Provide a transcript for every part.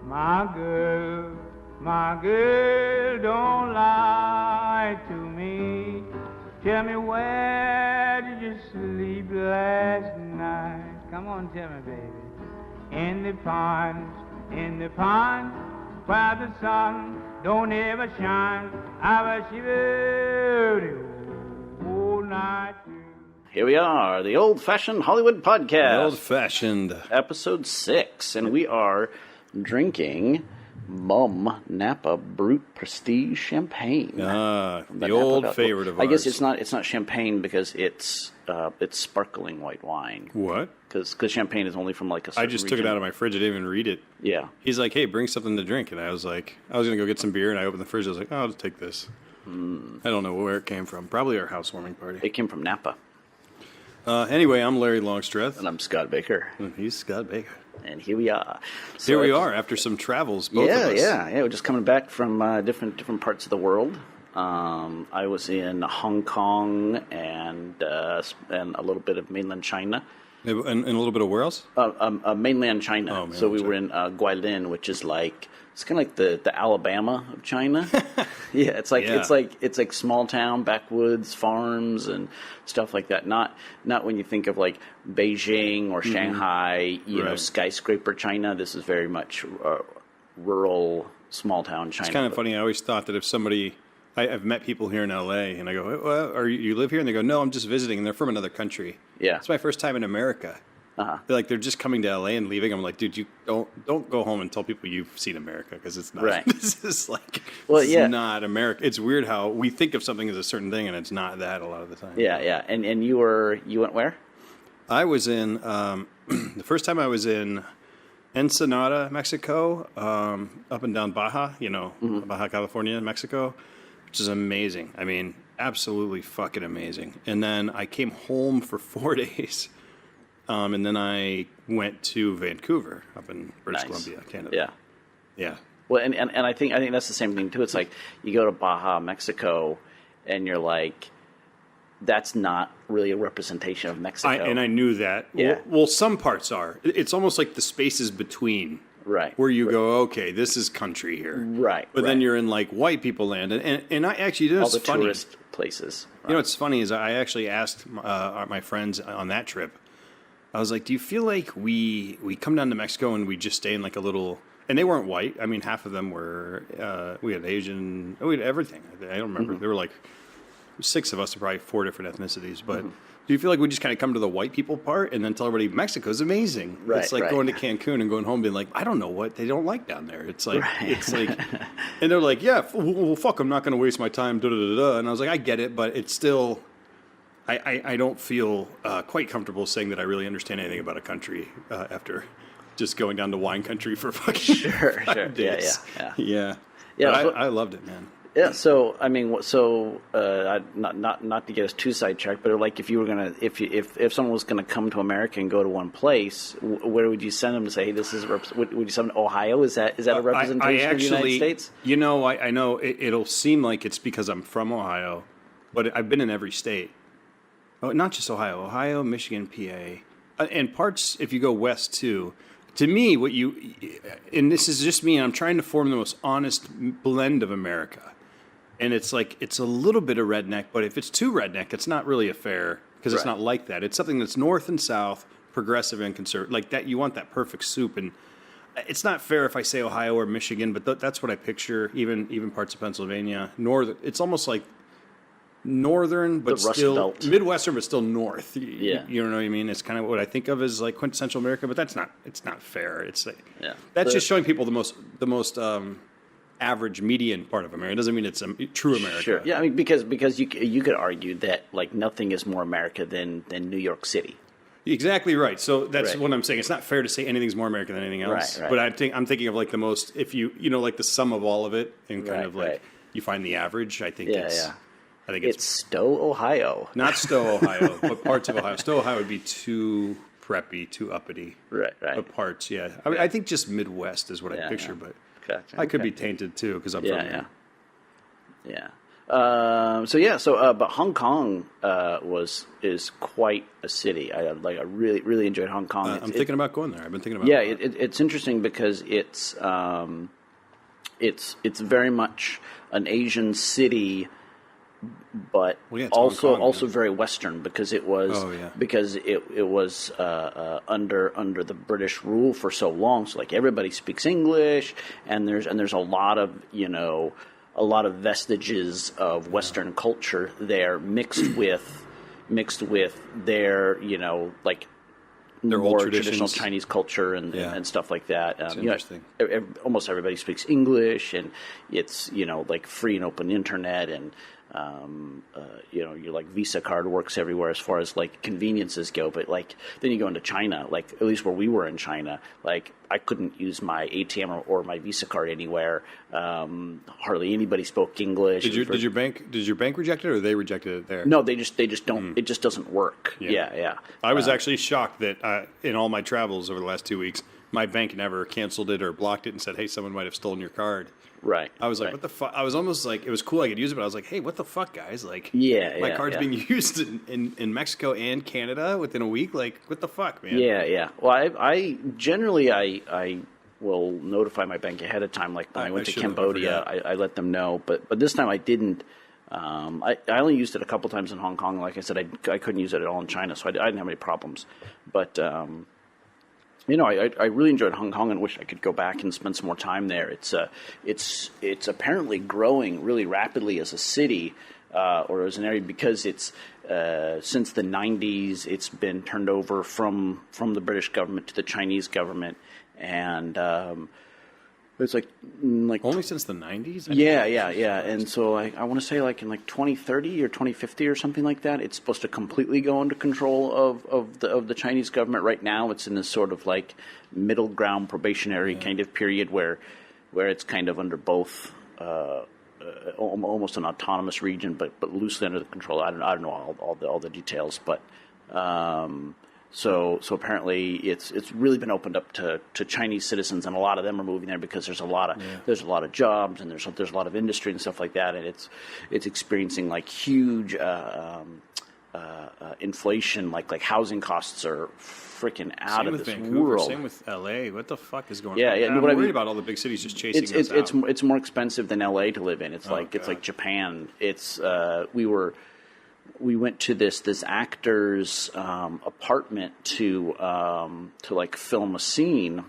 My girl, don't lie to me. Tell me, where did you sleep last night? Come on, tell me, baby. In the pond, where the sun don't ever shine. I was shivering all night. Here we are, the Old-Fashioned Hollywood Podcast. The Old-Fashioned. Episode 6, and we are drinking Mumm Napa Brut Prestige Champagne. The old favorite of ours. I guess it's not champagne because it's sparkling white wine. What? Because champagne is only from like a certain I just region. took it out of my fridge. I didn't even read it. Yeah. He's like, hey, bring something to drink. And I was like, I was going to go get some beer, and I opened the fridge. I was like, oh, I'll just take this. I don't know where it came from. Probably our housewarming party. It came from Napa. Anyway, I'm Larry Longstreth. And I'm Scott Baker. And he's Scott Baker. And here we are. So here we are after some travels, both of us. Yeah. We're just coming back from different parts of the world. I was in Hong Kong and a little bit of mainland China. And a little bit of where else? Mainland China. Oh, mainland so we China. were in Guilin, which is like it's kind of like the Alabama of China. Yeah, it's like small town, backwoods, farms, and stuff like that. Not when you think of like Beijing or Shanghai, you know, skyscraper China. This is very much rural, small town China. It's kind of funny. I always thought that if somebody, I've met people here in LA, and I go, well, you live here? And they go, no, I'm just visiting, and they're from another country. Yeah, it's my first time in America. They're just coming to LA and leaving. I'm like, dude, you don't go home and tell people you've seen America, because it's not. Right. This is not America. It's weird how we think of something as a certain thing, and it's not that a lot of the time. Yeah. And you went where? I was in the first time I was in Ensenada, Mexico, up and down Baja, Baja California, Mexico, which is amazing. I mean, absolutely fucking amazing. And then I came home for 4 days. And then I went to Vancouver, up in British Columbia, Canada. Yeah. Well, and I think that's the same thing too. It's like you go to Baja, Mexico, and you're like, that's not really a representation of Mexico. And I knew that. Yeah. Well, some parts are. It's almost like the spaces between. Right. Where you go, okay, this is country here. Right. But then you're in like white people land, and I actually all the tourist places. Right. You know what's funny is I actually asked my friends on that trip. I was like, do you feel like we come down to Mexico and we just stay in like a little... And they weren't white. I mean, half of them were... we had Asian... We had everything. I don't remember. There were like 6 of us, probably 4 different ethnicities. But do you feel like we just kind of come to the white people part and then tell everybody Mexico's amazing? Right, it's like going to Cancun and going home being like, I don't know what they don't like down there. It's like... It's like... And they're like, yeah, well, fuck, I'm not going to waste my time, da-da-da-da. And I was like, I get it, but it's still... I don't feel quite comfortable saying that I really understand anything about a country after just going down to wine country for fucking 5 days. Yeah. I loved it, man. Yeah. So I mean, not to get us too sidetracked, but like if you were gonna, if someone was gonna come to America and go to one place, where would you send them to say, hey, this is would you send them to Ohio? Is that a representation of the United States? You know, I know it'll seem like it's because I'm from Ohio, but I've been in every state. Oh, not just Ohio, Michigan, PA, and parts, if you go west too. To me, and this is just me, and I'm trying to form the most honest blend of America. And it's like, it's a little bit of redneck, but if it's too redneck, it's not really a fair, because it's not like that. It's something that's north and south, progressive and conservative. Like that, you want that perfect soup. And it's not fair if I say Ohio or Michigan, but that's what I picture, even parts of Pennsylvania. Northern, it's almost like northern, but still Midwestern, but still north. You know what I mean? It's kind of what I think of as like quintessential America, but it's not fair. It's like, that's just showing people the most average median part of America. It doesn't mean it's true America. Sure. Yeah, I mean because you could argue that like nothing is more America than New York City. Exactly right. So that's what I'm saying. It's not fair to say anything's more American than anything else. Right. But I'm thinking of like the most, if you like the sum of all of it, and kind of like you find the average. I think I think it's Stowe, Ohio. Not Stowe, Ohio, but parts of Ohio. Stowe, Ohio would be too preppy, too uppity. Right. But parts, I mean, I think just Midwest is what I picture, but I could be tainted too because I'm from there. Yeah. But Hong Kong is quite a city. I really enjoyed Hong Kong. I'm thinking about going there. I've been thinking about. Yeah, it's interesting because it's very much an Asian city, but also very Western because it was under the British rule for so long. So like everybody speaks English, and there's a lot of vestiges of Western culture there mixed with their like their more old traditional Chinese culture and stuff like that. Interesting. Almost everybody speaks English, and it's like free and open internet, and your like Visa card works everywhere as far as like conveniences go. But like then you go into China, like at least where we were in China, like I couldn't use my ATM or my Visa card anywhere. Hardly anybody spoke English. Did your bank reject it, or they rejected it there? No, they just don't. It just doesn't work. Yeah. I was actually shocked that in all my travels over the last 2 weeks, my bank never canceled it or blocked it and said, "Hey, someone might have stolen your card." Right. I was like, "What the fuck?" I was almost like, it was cool I could use it, but I was like, "Hey, what the fuck, guys? Like, my card's being used in Mexico and Canada within a week. Like, what the fuck, man?" Yeah. Well, I generally will notify my bank ahead of time. Like when I went to Cambodia, I let them know. But this time I didn't. I only used it a couple times in Hong Kong. Like I said, I couldn't use it at all in China, so I didn't have any problems. But I really enjoyed Hong Kong and wish I could go back and spend some more time there. It's apparently growing really rapidly as a city or as an area because it's since the 90s it's been turned over from the British government to the Chinese government, and it's like only since the 90s. Yeah. And so I want to say like in like 2030 or 2050 or something like that, it's supposed to completely go under control of the Chinese government. Right now, it's in this sort of like middle ground probationary kind of period where it's kind of under both almost an autonomous region, but loosely under the control. I don't know all the details, but. So apparently it's really been opened up to Chinese citizens, and a lot of them are moving there because there's a lot of jobs, and there's a lot of industry and stuff like that, and it's experiencing like huge inflation, like housing costs are freaking out of this Vancouver, world. Same with LA. What the fuck is going on? Yeah. I'm worried about all the big cities just chasing us out. It's more expensive than LA to live in. It's like Japan. It's we went to this actor's apartment to like film a scene,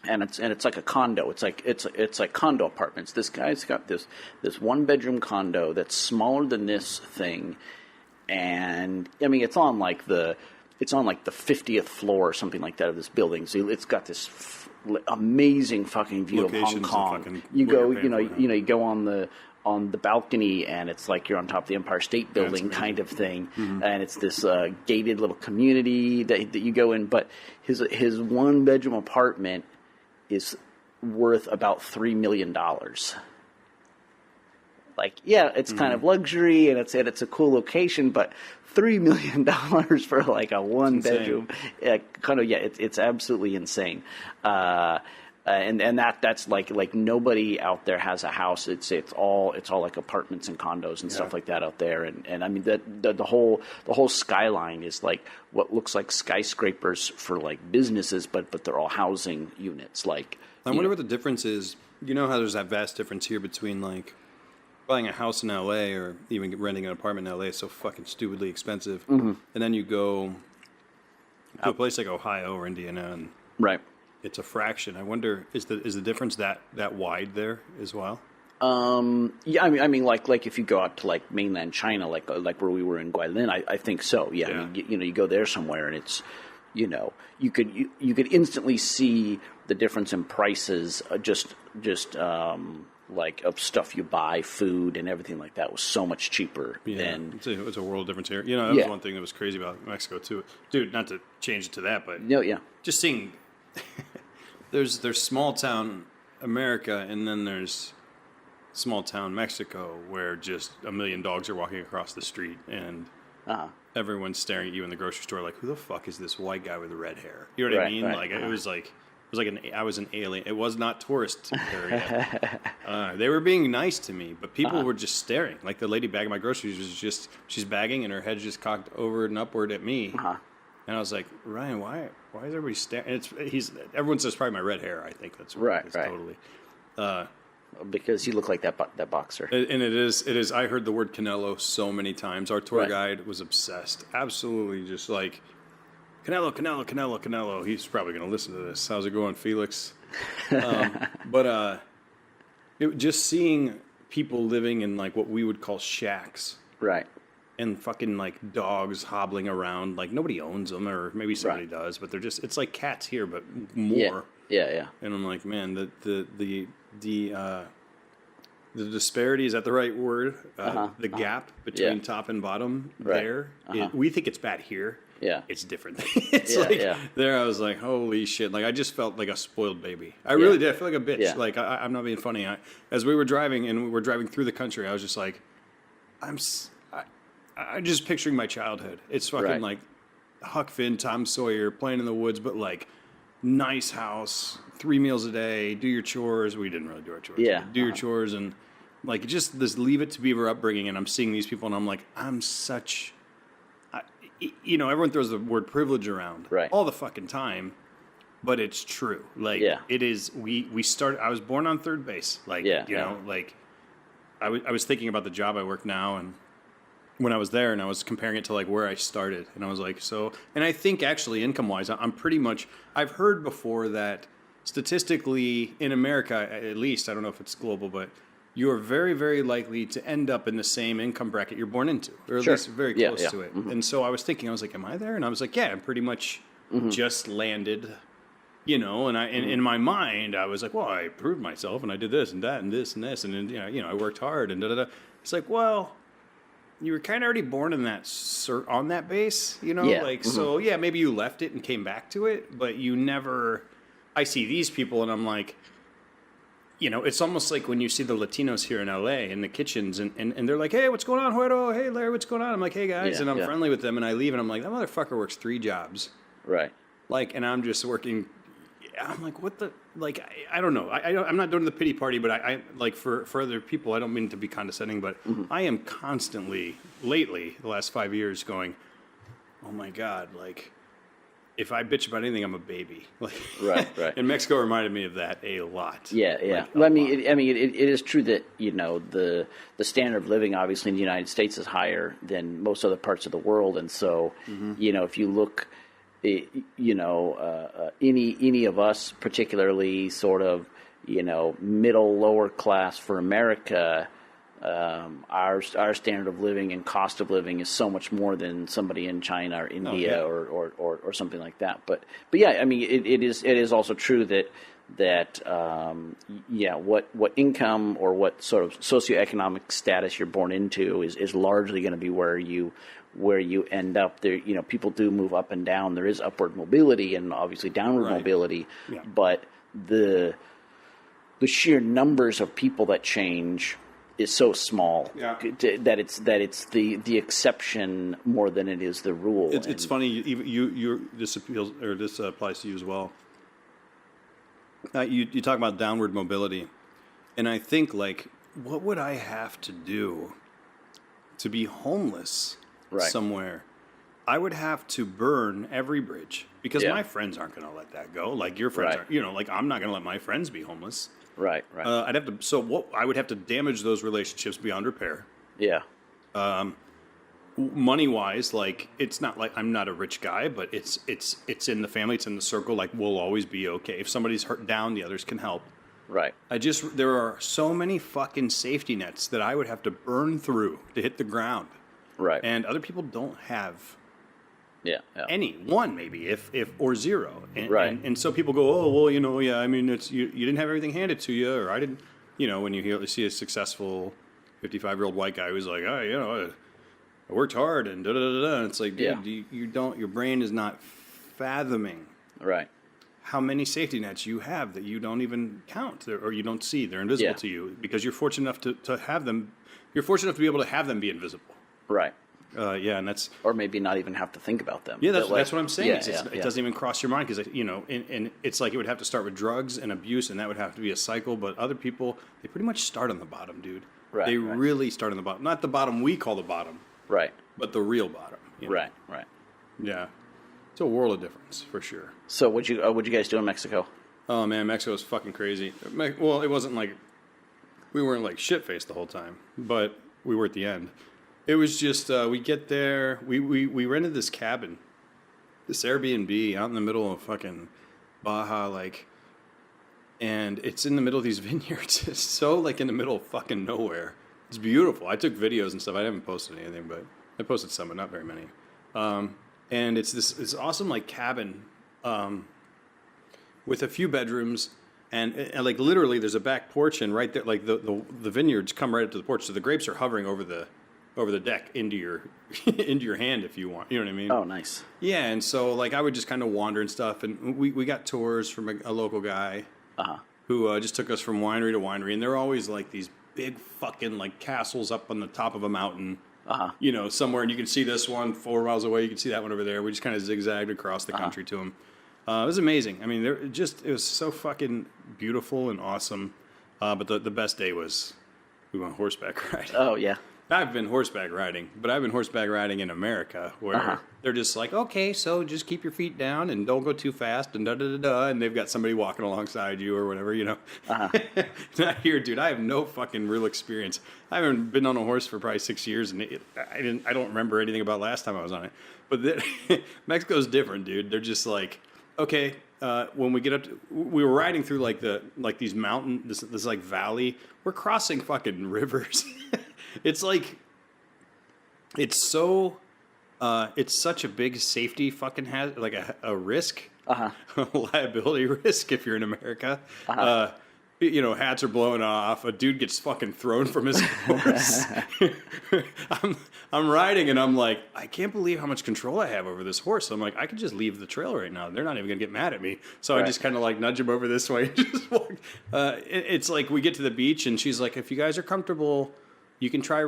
and it's like a condo. It's like condo apartments. This guy's got this 1-bedroom condo that's smaller than this thing, and I mean it's on like the 50th floor or something like that of this building. So it's got this amazing fucking view of Hong Kong. You go, you go on the balcony, and it's like you're on top of the Empire State Building kind of thing. Mm-hmm. And it's this gated little community that you go in. But his 1-bedroom apartment is worth about $3 million. Like, yeah, it's kind of luxury, and it's a cool location, but $3 million for like a 1-bedroom, it's absolutely insane. And that's like nobody out there has a house. It's all like apartments and condos and stuff like that out there. And I mean the whole skyline is like what looks like skyscrapers for like businesses, but they're all housing units. Like I wonder what the difference is. You know how there's that vast difference here between like buying a house in LA or even renting an apartment in LA is so fucking stupidly expensive, and then you go to a place like Ohio or Indiana and right. It's a fraction. I wonder, is the difference that wide there as well? Yeah, I mean, like if you go out to like mainland China, like where we were in Guilin, I think so. Yeah, I mean, you go there somewhere, and it's, you could instantly see the difference in prices. Just like of stuff you buy, food and everything like that was so much cheaper than. It's a world difference here. That was one thing that was crazy about Mexico too, dude. Not to change it to that, but just seeing. There's small town America, and then there's small town Mexico, where just 1 million dogs are walking across the street, and everyone's staring at you in the grocery store like, who the fuck is this white guy with the red hair? You know what I mean? It was like was like I was an alien. It was not tourist area. They were being nice to me, but people were just staring. Like the lady bagging my groceries she's bagging and her head's just cocked over and upward at me. And I was like, Ryan, why is everybody staring? Everyone says probably my red hair. I think that's right. Totally. Because you look like that boxer. And it is. I heard the word Canelo so many times. Our tour guide was obsessed. Absolutely, just like Canelo, Canelo, Canelo, Canelo. He's probably going to listen to this. How's it going, Felix? Just seeing people living in like what we would call shacks. Right. And fucking like dogs hobbling around, like nobody owns them, or maybe somebody does, but they're just—it's like cats here, but more. Yeah. And I'm like, man, the disparity, is that the right word? The gap between top and bottom there. We think it's bad here. Yeah, it's different. It's there. I was like, holy shit! Like I just felt like a spoiled baby. I really did. I feel like a bitch. Like I'm not being funny. As we were driving and we were driving through the country, I was just like, I'm just picturing my childhood. It's fucking like Huck Finn, Tom Sawyer, playing in the woods, but like nice house, 3 meals a day, do your chores. We didn't really do our chores. Yeah. Do your chores and like just this Leave It to Beaver upbringing. And I'm seeing these people and I'm like, everyone throws the word privilege around all the fucking time, but it's true. Like it is, we started, I was born on third base. Like, like I was thinking about the job I work now and when I was there and I was comparing it to like where I started and I was like, and I think actually income wise, I'm pretty much, I've heard before that statistically in America, at least, I don't know if it's global, but you are very, very likely to end up in the same income bracket you're born into, or at least very close to it. Mm-hmm. And so I was thinking, I was like, am I there? And I was like, yeah, I'm pretty much just landed, and in my mind, I was like, well, I proved myself and I did this and that and this and this. And then, I worked hard and da-da-da. It's like, well, you were kind of already born in that on that base, so maybe you left it and came back to it, but you never. I see these people and I'm like, it's almost like when you see the Latinos here in LA in the kitchens and they're like, hey, what's going on, Huero? Hey, Larry, what's going on? I'm like, hey guys, and I'm friendly with them and I leave and I'm like, that motherfucker works 3 jobs, right? Like, and I'm just working. I'm like, what the, like, I don't know. I'm not doing the pity party, but I like for other people, I don't mean to be condescending, but I am constantly, lately, the last 5 years going, oh my God, like, if I bitch about anything, I'm a baby. Like, right. And Mexico reminded me of that a lot. Yeah. Like, well, it is true that, the standard of living, obviously, in the United States is higher than most other parts of the world. And so, if you look, any of us, particularly sort of, middle, lower class for America, our standard of living and cost of living is so much more than somebody in China or India or something like that. But yeah, it is also true that what income or what sort of socioeconomic status you're born into is largely going to be where you end up. There, people do move up and down. There is upward mobility and obviously downward mobility, but the sheer numbers of people that change is so small that it's the exception more than it is the rule. It's funny. You this applies to you as well. You talk about downward mobility, and I think like, what would I have to do to be homeless somewhere? I would have to burn every bridge because my friends aren't going to let that go. Like your friends aren't. Like I'm not going to let my friends be homeless. Right. I'd have to. So I would have to damage those relationships beyond repair. Yeah. Money wise, like it's not like I'm not a rich guy, but it's in the family, it's in the circle. Like we'll always be okay. If somebody's hurt down, the others can help. Right. There are so many fucking safety nets that I would have to burn through to hit the ground. Right. And other people don't have. Yeah. Any one maybe if or zero. And, and so people go, oh well, it's you didn't have everything handed to you, or I didn't. When you see a successful 55-year-old white guy who's like, oh, I worked hard and da da da da. And it's like, dude, you don't. Your brain is not fathoming how many safety nets you have that you don't even count or you don't see. They're invisible to you because you're fortunate enough to have them. You're fortunate enough to be able to have them be invisible. Right. Yeah, and that's... Or maybe not even have to think about them. Yeah, that's like, what I'm saying. Yeah, It doesn't even cross your mind because, and it's like it would have to start with drugs and abuse, and that would have to be a cycle. But other people, they pretty much start on the bottom, dude. Right. They really start on the bottom. Not the bottom we call the bottom. Right. But the real bottom. Right. Yeah. It's a world of difference, for sure. So what'd you guys do in Mexico? Oh, man, Mexico was fucking crazy. Well, it wasn't like... We weren't like shit-faced the whole time, but we were at the end. It was just, we get there, we rented this cabin, this Airbnb out in the middle of fucking Baja, like, and it's in the middle of these vineyards. It's so, like, in the middle of fucking nowhere. It's beautiful. I took videos and stuff. I haven't posted anything, but I posted some, but not very many. And it's this awesome, like, cabin with a few bedrooms. And like literally, there's a back porch, and right there, like the vineyards come right up to the porch, so the grapes are hovering over the deck into your into your hand if you want. You know what I mean? Oh, nice. Yeah, and so like I would just kind of wander and stuff, and we got tours from a local guy who just took us from winery to winery, and they're always like these big fucking like castles up on the top of a mountain. Somewhere, and you can see this one 4 miles away. You can see that one over there. We just kind of zigzagged across the country to them. It was amazing. I mean, it was so fucking beautiful and awesome. But the best day was we went horseback riding. Oh, yeah. I've been horseback riding, but I've been horseback riding in America where they're just like, okay, so just keep your feet down and don't go too fast and da-da-da-da, and they've got somebody walking alongside you or whatever, Not here, dude. I have no fucking real experience. I haven't been on a horse for probably 6 years, and I don't remember anything about last time I was on it. But Mexico's different, dude. They're just like... Okay, when we get up we were riding through these mountain, this like valley. We're crossing fucking rivers. It's like, it's such a big safety fucking hazard, like a risk, a liability risk if you're in America. Hats are blowing off. A dude gets fucking thrown from his horse. I'm riding and I'm like, I can't believe how much control I have over this horse. I'm like, I could just leave the trail right now. They're not even gonna get mad at me. So I just kind of like nudge him over this way. And just walk. It's like we get to the beach and she's like, if you guys are comfortable, you can try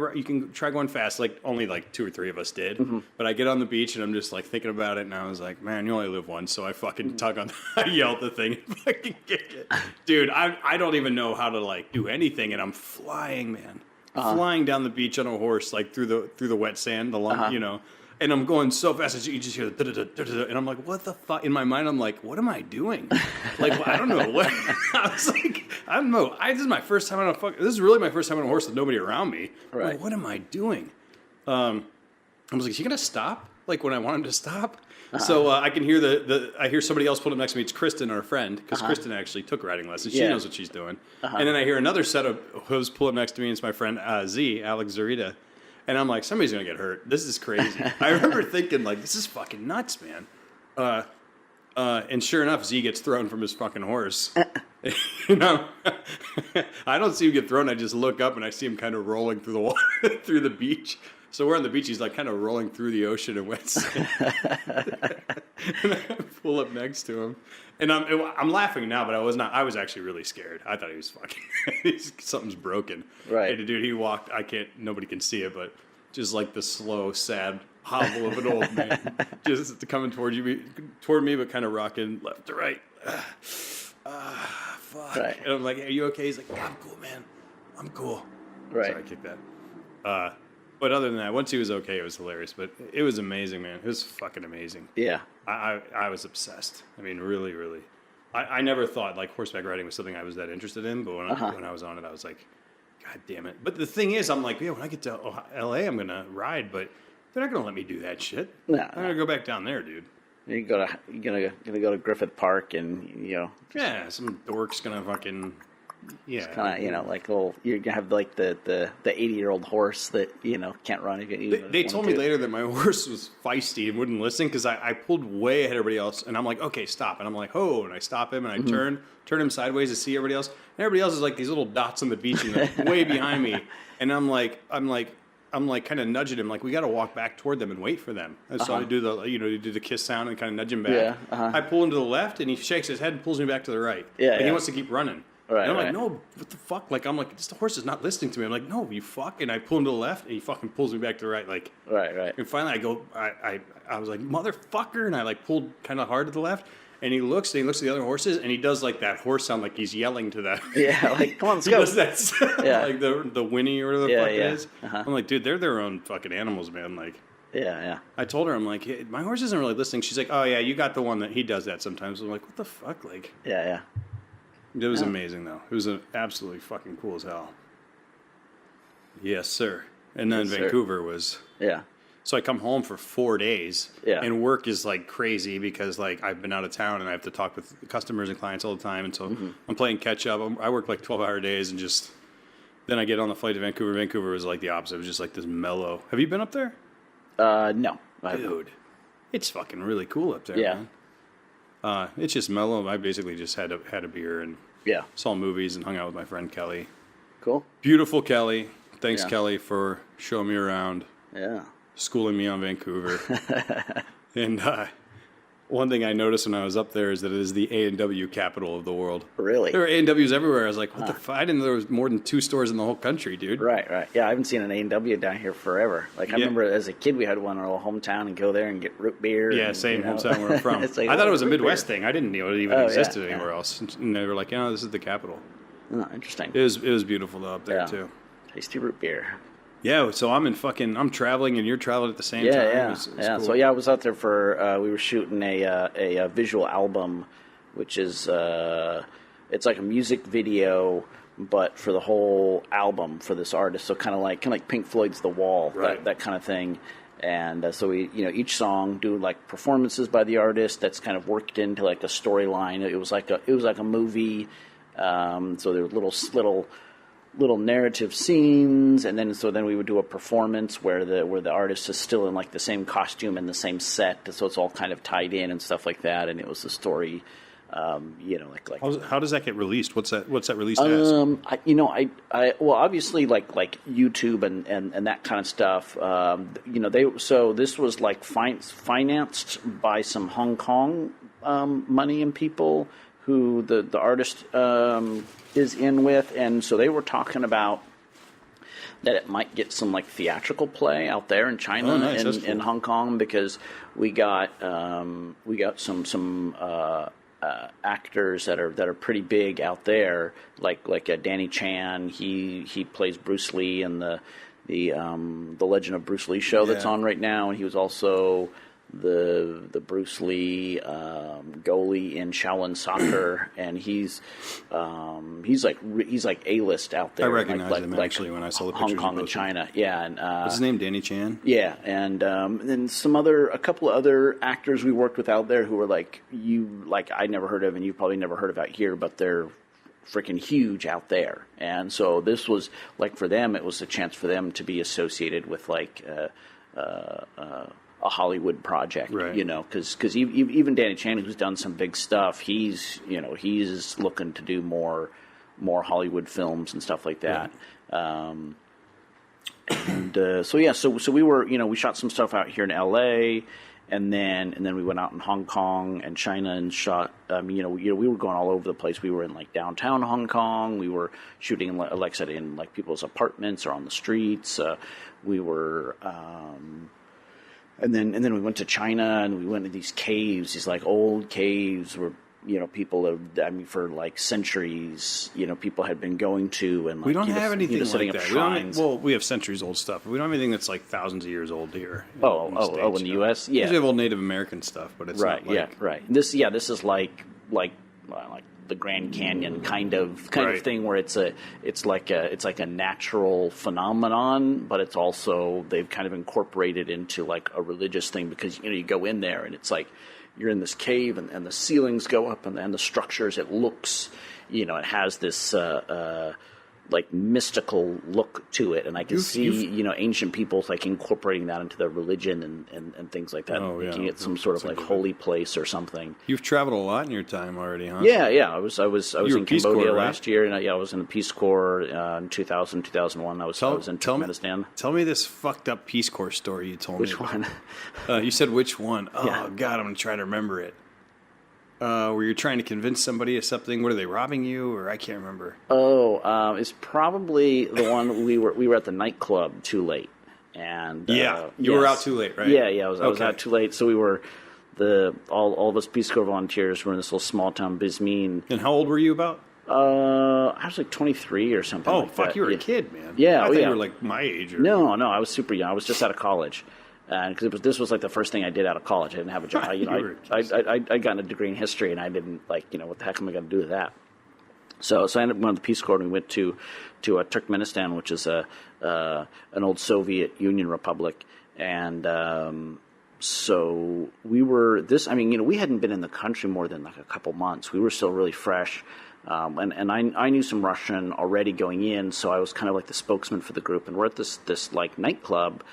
going fast. Like only like 2 or 3 of us did. But I get on the beach and I'm just like thinking about it, and I was like, man, you only live once. So I fucking tug on, I yell at the thing and fucking kick it, dude. I don't even know how to like do anything, and I'm flying, man, flying down the beach on a horse, like through the wet sand, and I'm going so fast that you just hear the da-da-da-da-da, and I'm like, what the fuck? In my mind, I'm like, what am I doing? Like, I don't know what. I was like, I don't know. This is my first time on this is really my first time on a horse with nobody around me. Right. Like, what am I doing? I was like, is he gonna stop? Like when I want him to stop? So I can hear I hear somebody else pull up next to me. It's Kristen, our friend, because Kristen actually took riding lessons. She knows what she's doing. And then I hear another set of hooves pull up next to me. And it's my friend Alex Zarita. And I'm like, somebody's going to get hurt. This is crazy. I remember thinking, like, this is fucking nuts, man. And sure enough, Z gets thrown from his fucking horse. I don't see him get thrown. I just look up and I see him kind of rolling through the water, through the beach. So we're on the beach. He's like kind of rolling through the ocean in wet sand. And I pull up next to him. And I'm laughing now, but I was not. I was actually really scared. I thought he was fucking, something's broken. Right. And the dude, he walked, nobody can see it, but just like the slow, sad hobble of an old man. Just coming toward me, but kind of rocking left to right. Fuck. Right. And I'm like, are you okay? He's like, yeah, I'm cool, man. I'm cool. Right. Sorry, I kicked that. But other than that, once he was okay, it was hilarious. But it was amazing, man. It was fucking amazing. Yeah. I was obsessed. I mean, really, really. I never thought like horseback riding was something I was that interested in. But when I was on it, I was like, God damn it. But the thing is, I'm like, yeah, when I get to LA, I'm going to ride. But they're not going to let me do that shit. No. I'm going to go back down there, dude. You're gonna go to Griffith Park and Yeah, some dork's going to fucking... Yeah, kind of like you're gonna have like the 80-year-old horse that can't run. They told me later that my horse was feisty and wouldn't listen because I pulled way ahead of everybody else, and I'm like, okay, stop, and I'm like, oh, and I stop him and I turn him sideways to see everybody else, and everybody else is like these little dots on the beach and they're way behind me, and I'm like kind of nudging him, like we got to walk back toward them and wait for them. And so I do you do the kiss sound and kind of nudge him back. Yeah. I pull him to the left and he shakes his head and pulls me back to the right. Yeah. He wants to keep running. Right, and I'm right. like, no, what the fuck? Like, I'm like, this horse is not listening to me. I'm like, no, you fuck. And I pull him to the left, and he fucking pulls me back to the right. Like, Right. and finally I was like, motherfucker. And I like pulled kind of hard to the left. And he looks at the other horses, and he does like that horse sound, like he's yelling to that. Yeah, like, come on, let's He go. does that, Yeah. like the whinny or whatever the fuck it is. Uh-huh. I'm like, dude, they're their own fucking animals, man. Like, Yeah. I told her, I'm like, hey, my horse isn't really listening. She's like, oh yeah, you got the one that he does that sometimes. I'm like, what the fuck? Like, Yeah. it was amazing though. It was absolutely fucking cool as hell. Yes, sir. And then Yes, sir. Vancouver was. Yeah. So I come home for 4 days, Yeah. and work is like crazy because like I've been out of town and I have to talk with customers and clients all the time, and so I'm playing catch up. I work like 12-hour days, and just then I get on the flight to Vancouver. Vancouver was like the opposite. It was just like this mellow. Have you been up there? No. Dude, it's fucking really cool up there, Yeah. man. It's just mellow. I basically just had a beer and Yeah. saw movies and hung out with my friend Kelly. Cool. Beautiful Kelly. Thanks, Yeah. Kelly, for showing me around. Yeah. Schooling me on Vancouver. And one thing I noticed when I was up there is that it is the A&W capital of the world. Really? There were A&Ws everywhere. I was like, what the fuck? I didn't know there was more than 2 stores in the whole country, dude. Right. Yeah, I haven't seen an A&W down here forever. Like, I Yeah. remember as a kid, we had one in our little hometown and go there and get root beer. Yeah, and, same you know. hometown where I'm from. It's like, I thought it was a root Midwest beer. thing. I didn't know it even Oh, yeah, existed yeah. anywhere else. And they were like, yeah, this is the capital. Oh, interesting. It was beautiful though up there Yeah. too. Tasty root beer. Yeah, so I'm traveling and you're traveling at the same time. Yeah. It was cool. So, I was out there for, we were shooting a visual album, which is, it's like a music video, but for the whole album for this artist. So kind of like Pink Floyd's The Wall, Right. that kind of thing. And so we, each song do like performances by the artist that's kind of worked into like a storyline. It was like a movie. So there were little narrative scenes, and then we would do a performance where the artist is still in like the same costume and the same set, so it's all kind of tied in and stuff like that. And it was the story, like How does that get released? What's that released as? well, obviously like YouTube and that kind of stuff. This was like financed by some Hong Kong money and people who the artist is in with, and so they were talking about that it might get some like theatrical play out there in China nice. That's and cool. in Hong Kong, because we got some actors that are pretty big out there, like Danny Chan. He plays Bruce Lee in the Legend of Bruce Lee show that's Yeah. on right now, and he was also the Bruce Lee goalie in Shaolin Soccer, and he's like A-list out there. I recognize like, him like actually when I saw the Hong pictures Kong you and posted. China. Yeah, and What's his name? Danny Chan? yeah, and then a couple of other actors we worked with out there who were like I never heard of, and you probably never heard of out here, but they're freaking huge out there. And so this was like, for them, it was a chance for them to be associated with like a Hollywood project, Right. because even Danny Chan, who's done some big stuff, he's looking to do more Hollywood films and stuff like that. So we were, we shot some stuff out here in LA, and then we went out in Hong Kong and China and shot. We were going all over the place. We were in like downtown Hong Kong. We were shooting, like I said, in like people's apartments or on the streets. We were. And then we went to China, and we went to these caves, these like old caves where people have, for like centuries, people had been going to, and like, We don't have anything setting like up that. We don't shrines. we have centuries old stuff, but we don't have anything that's like thousands of years old here. In the U.S., yeah, We have old Native American stuff, but it's right, not like, right. This is like the Grand Canyon kind of Right. thing, where it's like a natural phenomenon, but it's also, they've kind of incorporated into like a religious thing, because you go in there and it's like you're in this cave, and the ceilings go up, and the structures, it looks, it has this like mystical look to it, and I can see ancient peoples like incorporating that into their religion and things like that, Oh, yeah. making it some sort of That's a like good holy place or something. You've traveled a lot in your time already, huh? Yeah. I was You were in Peace Cambodia Corps, right? last year, and I was in the Peace Corps in 2000, 2001. I was in Turkmenistan. Tell me this fucked up Peace Corps story you told Which me. one? You said which one? Oh, Yeah. God, I'm going to try to remember it. where you're trying to convince somebody of something? What, are they robbing you, or I can't remember? Oh, it's probably the one we were at the nightclub too late, and you were out too late, right? Yeah, I was out too late, so we were all of us Peace Corps volunteers were in this little small town Bismeen. And how old were you about? I was like 23 or something. Oh, like fuck, that. you were a kid, man. Yeah, I thought you were like my age. Or... No, I was super young. I was just out of college. Because this was like the first thing I did out of college. I didn't have a job. I got a degree in history, and I didn't what the heck am I going to do with that? So I ended up going to the Peace Corps, and we went to Turkmenistan, which is an old Soviet Union republic, and so we were we hadn't been in the country more than like a couple months. We were still really fresh. And I knew some Russian already going in, so I was kind of like the spokesman for the group. And we're at this like nightclub,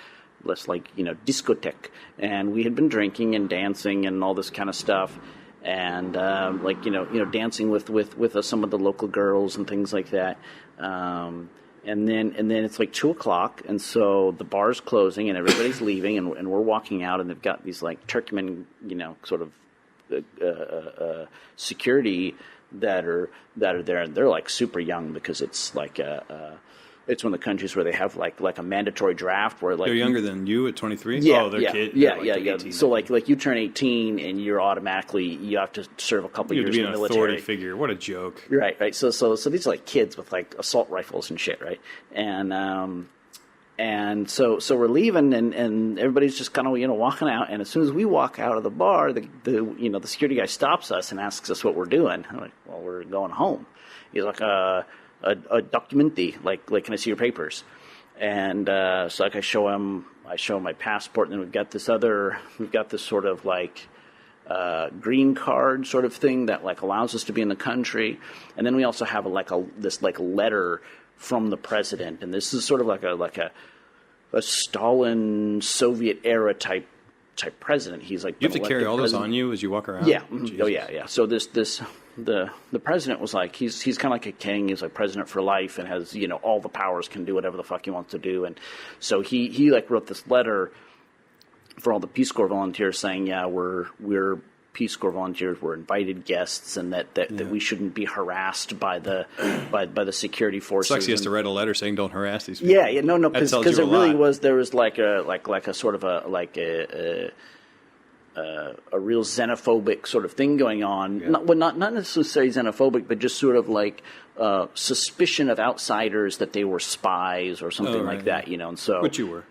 this discotheque, and we had been drinking and dancing and all this kind of stuff, and dancing with some of the local girls and things like that. And then it's like 2:00, and so the bar's closing and everybody's leaving, and we're walking out, and they've got these like Turkmen, sort of security that are there, and they're like super young because it's like it's one of the countries where they have like a mandatory draft where like they're younger than you at 23. Yeah, oh, they're kids. Yeah. 18, so like you turn 18 and you have to serve a couple years in the military. You have to be an authority figure. What a joke. Right. So these are like kids with like assault rifles and shit, right? And so we're leaving, and everybody's just kind of walking out. And as soon as we walk out of the bar, the security guy stops us and asks us what we're doing. I'm like, well, we're going home. He's like, a documenti, like can I see your papers? And so like I show him my passport, and then we've got this sort of like green card sort of thing that like allows us to be in the country, and then we also have this letter from the president, and this is sort of like a Stalin Soviet era type president. He's like, you have to carry all this on you as you walk around. Yeah. Jesus. Oh yeah. So the president was like, he's kind of like a king. He's like president for life and has all the powers, can do whatever the fuck he wants to do. And so he like wrote this letter for all the Peace Corps volunteers saying, yeah, we're Peace Corps volunteers, we're invited guests, and that we shouldn't be harassed by the security forces. Sucks he has to write a letter saying don't harass these people. Yeah, no, because it really was, there was like a sort of a real xenophobic sort of thing going on. Yeah. Not necessarily xenophobic, but just sort of like suspicion of outsiders that they were spies or something like that, And so, which you were.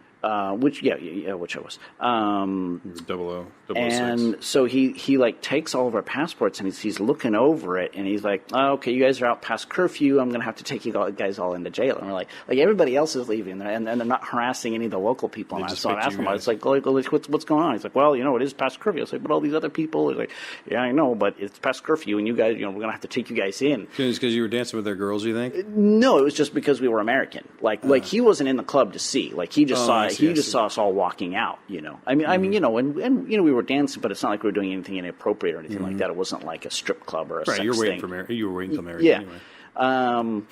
Which I was. 00, 006. And so he like takes all of our passports, and he's looking over it, and he's like, oh, okay, you guys are out past curfew. I'm going to have to take you guys all into jail. And we're like everybody else is leaving, and they're not harassing any of the local people. And so I asked him, I was like, what's going on? He's like, well, it is past curfew. I was like, but all these other people. He's like, yeah, I know, but it's past curfew, and you guys, we're going to have to take you guys in. Because you were dancing with their girls, you think? No, it was just because we were American. Like he wasn't in the club to see. Like he just saw. He just saw us all walking out, I mean, and we were dancing, but it's not like we were doing anything inappropriate or anything like that. It wasn't like a strip club or a sex you were waiting thing. You were waiting till marriage anyway.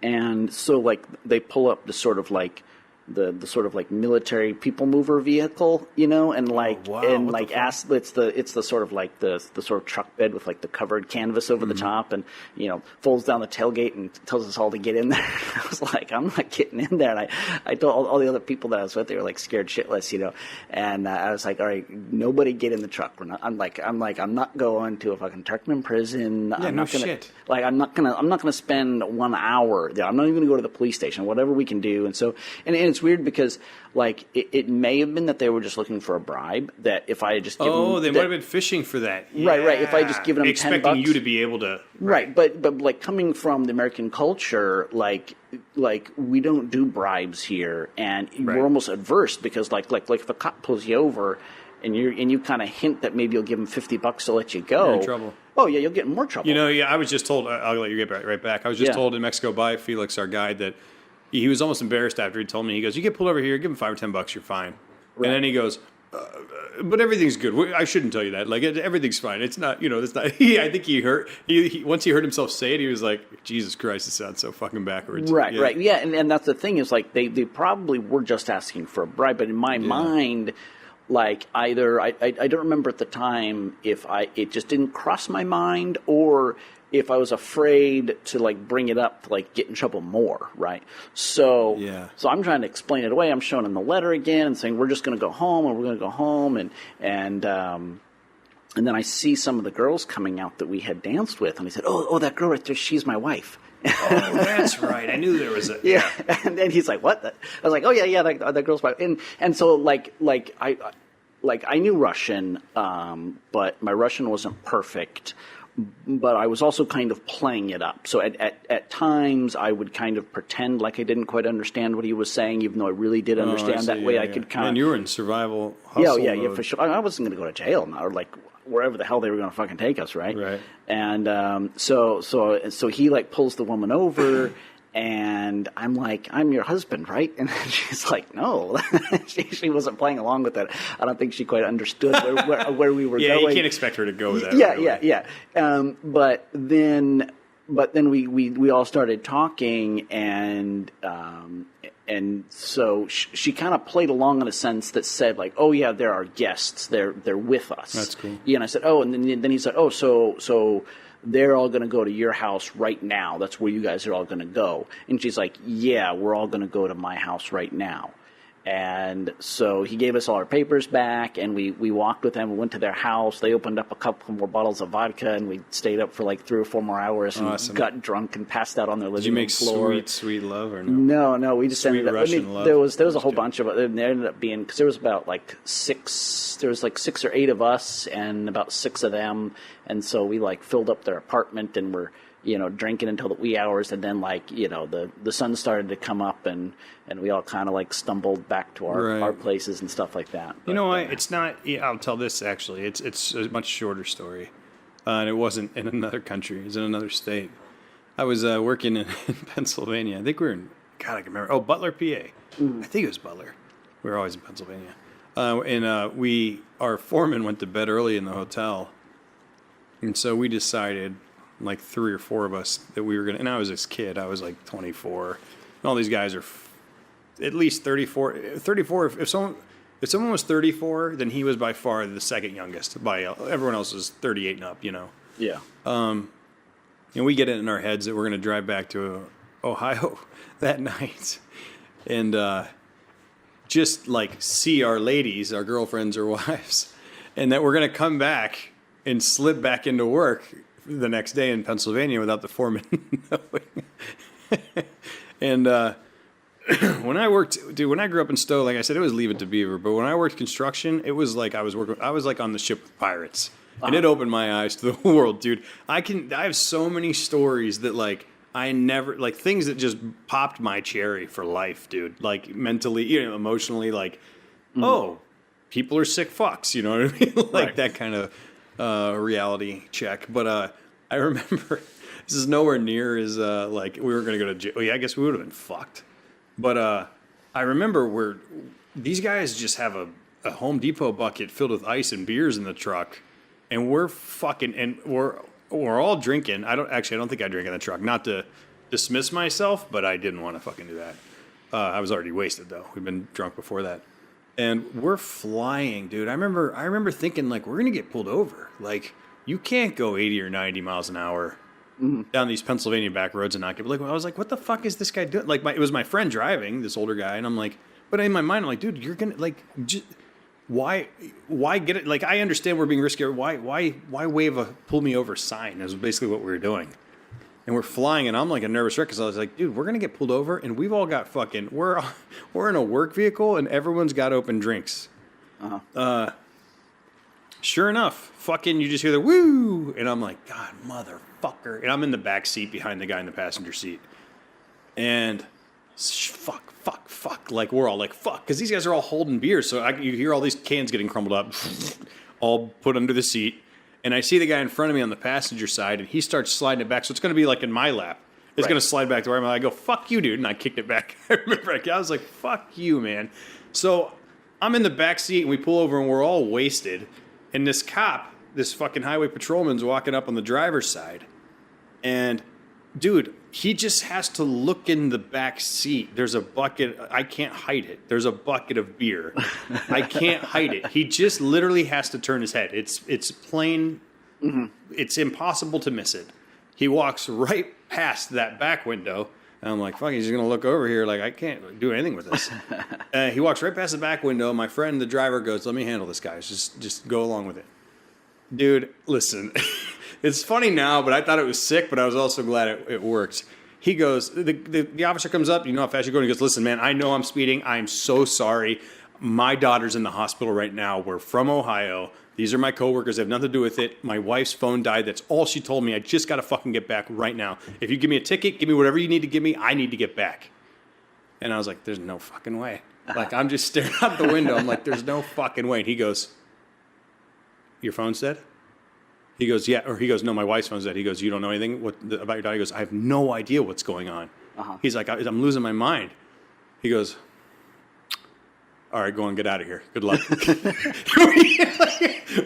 And so like they pull up the sort of like the sort of like military people mover vehicle, and like ask it's the sort of like the sort of truck bed with like the covered canvas over the top, and folds down the tailgate and tells us all to get in there. I was like, I'm not getting in there, and I told all the other people that I was with, they were like scared shitless, and I was like, all right, nobody get in the truck. I'm not going to a fucking Turkmen prison. Yeah, I'm no not gonna, shit. Like I'm not gonna spend 1 hour there. I'm not even gonna go to the police station. Whatever we can do, and so and it's weird because like it may have been that they were just looking for a bribe. That if I had just given they might have been fishing for that. Yeah. Right. If I had just given them expecting $10, you to be able to. Right, but like coming from the American culture, like we don't do bribes here, and we're almost adverse because like if a cop pulls you over, and you kind of hint that maybe you'll give him $50 to let you go. You're in trouble. Oh yeah, you'll get in more trouble. I was just told. I'll let you get right back. I was just told in Mexico by Felix, our guide, that he was almost embarrassed after he told me. He goes, "You get pulled over here, give him $5 or $10, you're fine." Right. And then he goes, "But everything's good. I shouldn't tell you that. Like everything's fine. It's not. It's not." I think he once he heard himself say it, he was like, "Jesus Christ, it sounds so fucking backwards." Right. Yeah, and that's the thing is like they probably were just asking for a bribe, but in my mind, like either I don't remember at the time if it just didn't cross my mind, or if I was afraid to like bring it up to like get in trouble more, right? So I'm trying to explain it away. I'm showing him the letter again and saying we're just going to go home, and we're going to go home, and then I see some of the girls coming out that we had danced with, and he said, "Oh, that girl right there, she's my wife." Oh, that's right. I knew there was a yeah. And then he's like, "What?" I was like, "Oh yeah, that girl's my." And so like I knew Russian, but my Russian wasn't perfect. But I was also kind of playing it up. So at times I would kind of pretend like I didn't quite understand what he was saying, even though I really did understand. That way I could kind of. And you were in survival hustle yeah, for sure. I wasn't going to go to jail now, or like wherever the hell they were going to fucking take us, right? Right. And so he like pulls the woman over. And I'm like, "I'm your husband, right?" And she's like, "No." she wasn't playing along with that. I don't think she quite understood where we were going. Yeah, you can't expect her to go with that. Yeah. But then we all started talking, and so she kind of played along in a sense that said like, "Oh yeah, there are guests. They're with us." That's cool. Yeah, and I said, "Oh," and then he said, "Oh, so they're all going to go to your house right now. That's where you guys are all going to go." And she's like, "Yeah, we're all going to go to my house right now." And so he gave us all our papers back, and we walked with them. We went to their house. They opened up a couple more bottles of vodka, and we stayed up for like 3 or 4 more hours and got drunk and passed out on their living room floor. Did you make sweet love or no? No. We just sweet ended up. Russian love. There was a whole bunch of it. There ended up being, because there was about like 6. There was like 6 or 8 of us, and about 6 of them, and so we like filled up their apartment and were drinking until the wee hours, and then like the sun started to come up, and we all kind of like stumbled back to our places and stuff like that. But, it's not. I'll tell this actually. It's a much shorter story, and it wasn't in another country. It was in another state. I was working in Pennsylvania. I think we were in. God, I can remember. Oh, Butler, PA. I think it was Butler. We were always in Pennsylvania, and our foreman went to bed early in the hotel, and so we decided, like 3 or 4 of us, that we were going to, and I was this kid, I was like 24, and all these guys are at least 34. If someone was 34, then he was by far the second youngest. Everyone else is 38 and up, Yeah. And we get it in our heads that we're going to drive back to Ohio that night, and just like see our ladies, our girlfriends or wives, and that we're going to come back and slip back into work the next day in Pennsylvania without the foreman knowing. And when I grew up in Stowe, like I said, it was Leave It to Beaver. But when I worked construction, it was like I was like on the ship with pirates, and it opened my eyes to the world, dude. I have so many stories that like I never, like things that just popped my cherry for life, dude. Like mentally, emotionally, like oh, people are sick fucks, you know what I mean? Like that kind of reality check. But I remember this is nowhere near as like we were going to go to jail. Yeah, I guess we would have been fucked. But I remember these guys just have a Home Depot bucket filled with ice and beers in the truck, and we're all drinking. I don't think I drink in the truck. Not to dismiss myself, but I didn't want to fucking do that. I was already wasted though. We'd been drunk before that. And we're flying, dude. I remember thinking, like, we're going to get pulled over. Like, you can't go 80 or 90 miles an hour down these Pennsylvania back roads and not get... Like, I was like, what the fuck is this guy doing? Like, it was my friend driving, this older guy, and I'm like... But in my mind, I'm like, dude, you're going to, like... Why get it? Like, I understand we're being risky. Why wave a pull me over sign is basically what we were doing. And we're flying, and I'm like a nervous wreck because I was like, dude, we're going to get pulled over, and we've all got fucking... We're in a work vehicle, and everyone's got open drinks. Sure enough, fucking, you just hear the woo, and I'm like, God, motherfucker. And I'm in the back seat behind the guy in the passenger seat. And fuck. Like, we're all like, fuck, because these guys are all holding beers. So you hear all these cans getting crumbled up, all put under the seat. And I see the guy in front of me on the passenger side, and he starts sliding it back. So it's going to be like in my lap. It's going to slide back to where I'm at. I go, fuck you, dude. And I kicked it back. I remember I was like, fuck you, man. So I'm in the back seat, and we pull over, and we're all wasted. And this fucking highway patrolman's walking up on the driver's side. And, dude, he just has to look in the back seat. There's a bucket. I can't hide it. There's a bucket of beer. I can't hide it. He just literally has to turn his head. It's plain. Mm-hmm. It's impossible to miss it. He walks right past that back window. And I'm like, fuck, he's going to look over here. Like, I can't do anything with this. He walks right past the back window. My friend, the driver, goes, let me handle this, guys. Just go along with it. Dude, listen. It's funny now, but I thought it was sick, but I was also glad it worked. He goes, the officer comes up, you know how fast you're going? He goes, listen, man, I know I'm speeding. I'm so sorry. My daughter's in the hospital right now. We're from Ohio. These are my coworkers. They have nothing to do with it. My wife's phone died. That's all she told me. I just got to fucking get back right now. If you give me a ticket, give me whatever you need to give me. I need to get back. And I was like, there's no fucking way. Like, I'm just staring out the window. I'm like, there's no fucking way. And he goes, your phone's dead? He goes, yeah. Or he goes, no, my wife's phone's dead. He goes, you don't know anything about your daughter? He goes, I have no idea what's going on. Uh-huh. He's like, I'm losing my mind. He goes, all right, go on, get out of here. Good luck.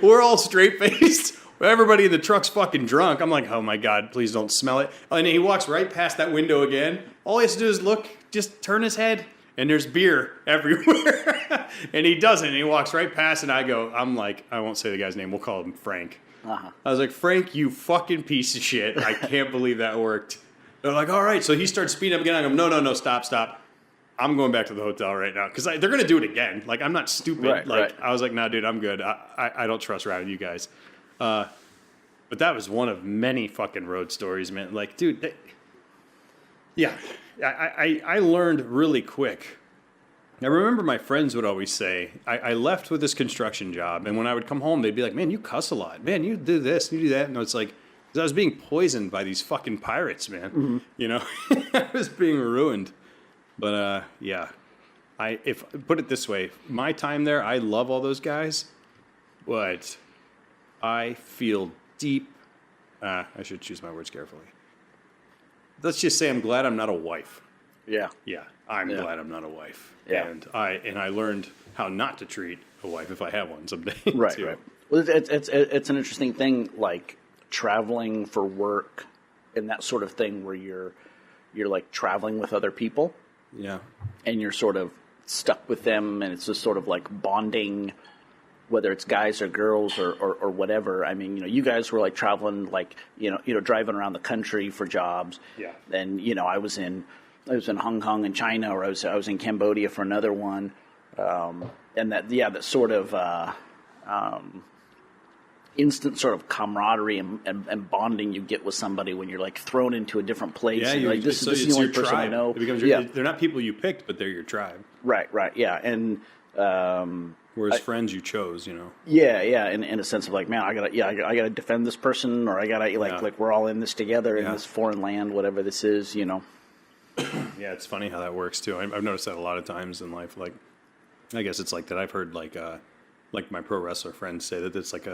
We're all straight-faced. Everybody in the truck's fucking drunk. I'm like, oh, my God, please don't smell it. And he walks right past that window again. All he has to do is look, just turn his head, and there's beer everywhere. And he doesn't. And he walks right past, and I'm like, I won't say the guy's name. We'll call him Frank. Uh-huh. I was like, Frank, you fucking piece of shit. I can't believe that worked. They're like, all right. So he starts speeding up again. I go, no, stop. I'm going back to the hotel right now because they're going to do it again. Like, I'm not stupid. Right. I was like, nah, dude, I'm good. I don't trust riding you guys. But that was one of many fucking road stories, man. Like, dude, I learned really quick. I remember my friends would always say, I left with this construction job, and when I would come home, they'd be like, man, you cuss a lot. Man, you do this, you do that. And it's like, because I was being poisoned by these fucking pirates, man. Mm-hmm. You know, I was being ruined. But, if put it this way, my time there, I love all those guys, but I feel deep, I should choose my words carefully. Let's just say I'm glad I'm not a wife. Yeah. Yeah, I'm glad I'm not a wife. Yeah. And I learned how not to treat a wife if I have one someday. Right, too. right. Well, it's an interesting thing, like traveling for work and that sort of thing where you're like traveling with other people. Yeah. And you're sort of stuck with them, and it's just sort of like bonding, whether it's guys or girls or whatever. I mean, you guys were like traveling, like, driving around the country for jobs. Yeah. And, I was in Hong Kong and China, or I was in Cambodia for another one. And that sort of instant sort of camaraderie and bonding you get with somebody when you're like thrown into a different place. Yeah, and you're like, this is the only person I know. It becomes they're not people you picked, but they're your tribe. Right, yeah. And whereas friends you chose, Yeah, in a sense of like, man, I gotta defend this person, or I gotta like we're all in this together in this foreign land, whatever this is, Yeah, it's funny how that works too. I've noticed that a lot of times in life. Like, I guess it's like that. I've heard like my pro wrestler friends say that it's like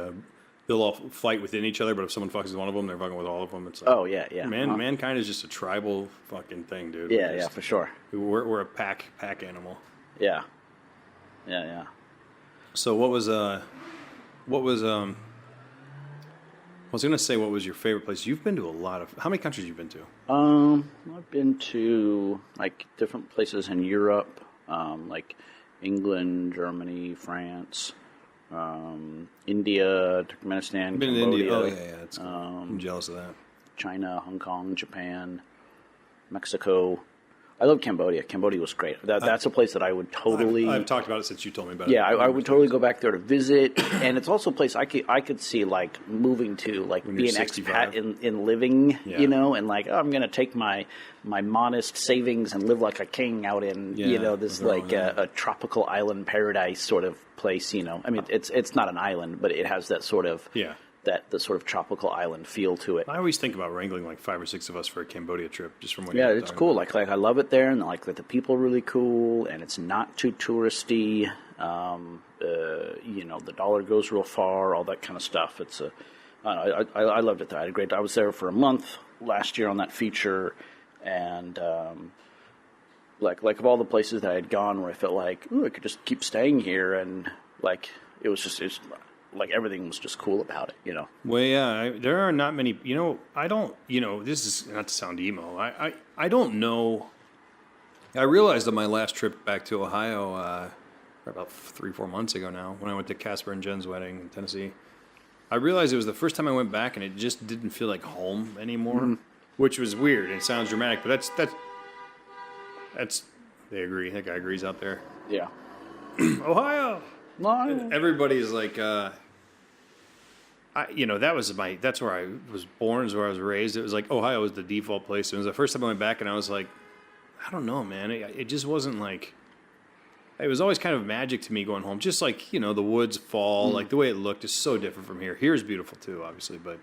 they'll all fight within each other, but if someone fucks with one of them, they're fucking with all of them. It's like, oh yeah. Mankind is just a tribal fucking thing, dude. Yeah, for sure. We're a pack animal. Yeah. So what was I was gonna say, what was your favorite place? You've been to a lot of. How many countries you've been to? I've been to like different places in Europe, like England, Germany, France. India, Turkmenistan, been Cambodia. In India. Oh yeah, that's cool. I'm jealous of that. China, Hong Kong, Japan, Mexico. I love Cambodia. Cambodia was great. That's a place that I would totally. I've talked about it since you told me about it. Yeah, I would totally go back there to visit, and it's also a place I could see like moving to, like being an expat in living, and like, oh, I'm going to take my modest savings and live like a king out in this a tropical island paradise sort of place. I mean, it's not an island, but it has that sort of the sort of tropical island feel to it. I always think about wrangling like 5 or 6 of us for a Cambodia trip, just from what it's cool. About. Like I love it there, and like the people are really cool, and it's not too touristy. The dollar goes real far, all that kind of stuff. It's I loved it there. I had a great. I was there for a month last year on that feature, and like of all the places that I had gone, where I felt like, ooh, I could just keep staying here, and like it was like everything was just cool about it, you know. Well, yeah, there are not many. You know, I don't. You know, this is not to sound emo. I don't know. I realized on my last trip back to Ohio, about 3-4 months ago now, when I went to Casper and Jen's wedding in Tennessee, I realized it was the first time I went back, and it just didn't feel like home anymore, which was weird. It sounds dramatic, but that's. They agree. That guy agrees out there. Yeah. Ohio. No. Everybody's like, that's where I was born, is where I was raised. It was like Ohio was the default place. It was the first time I went back, and I was like, I don't know, man. It just wasn't like. It was always kind of magic to me going home. Just like, the woods, fall, like the way it looked is so different from here. Here's beautiful too, obviously, but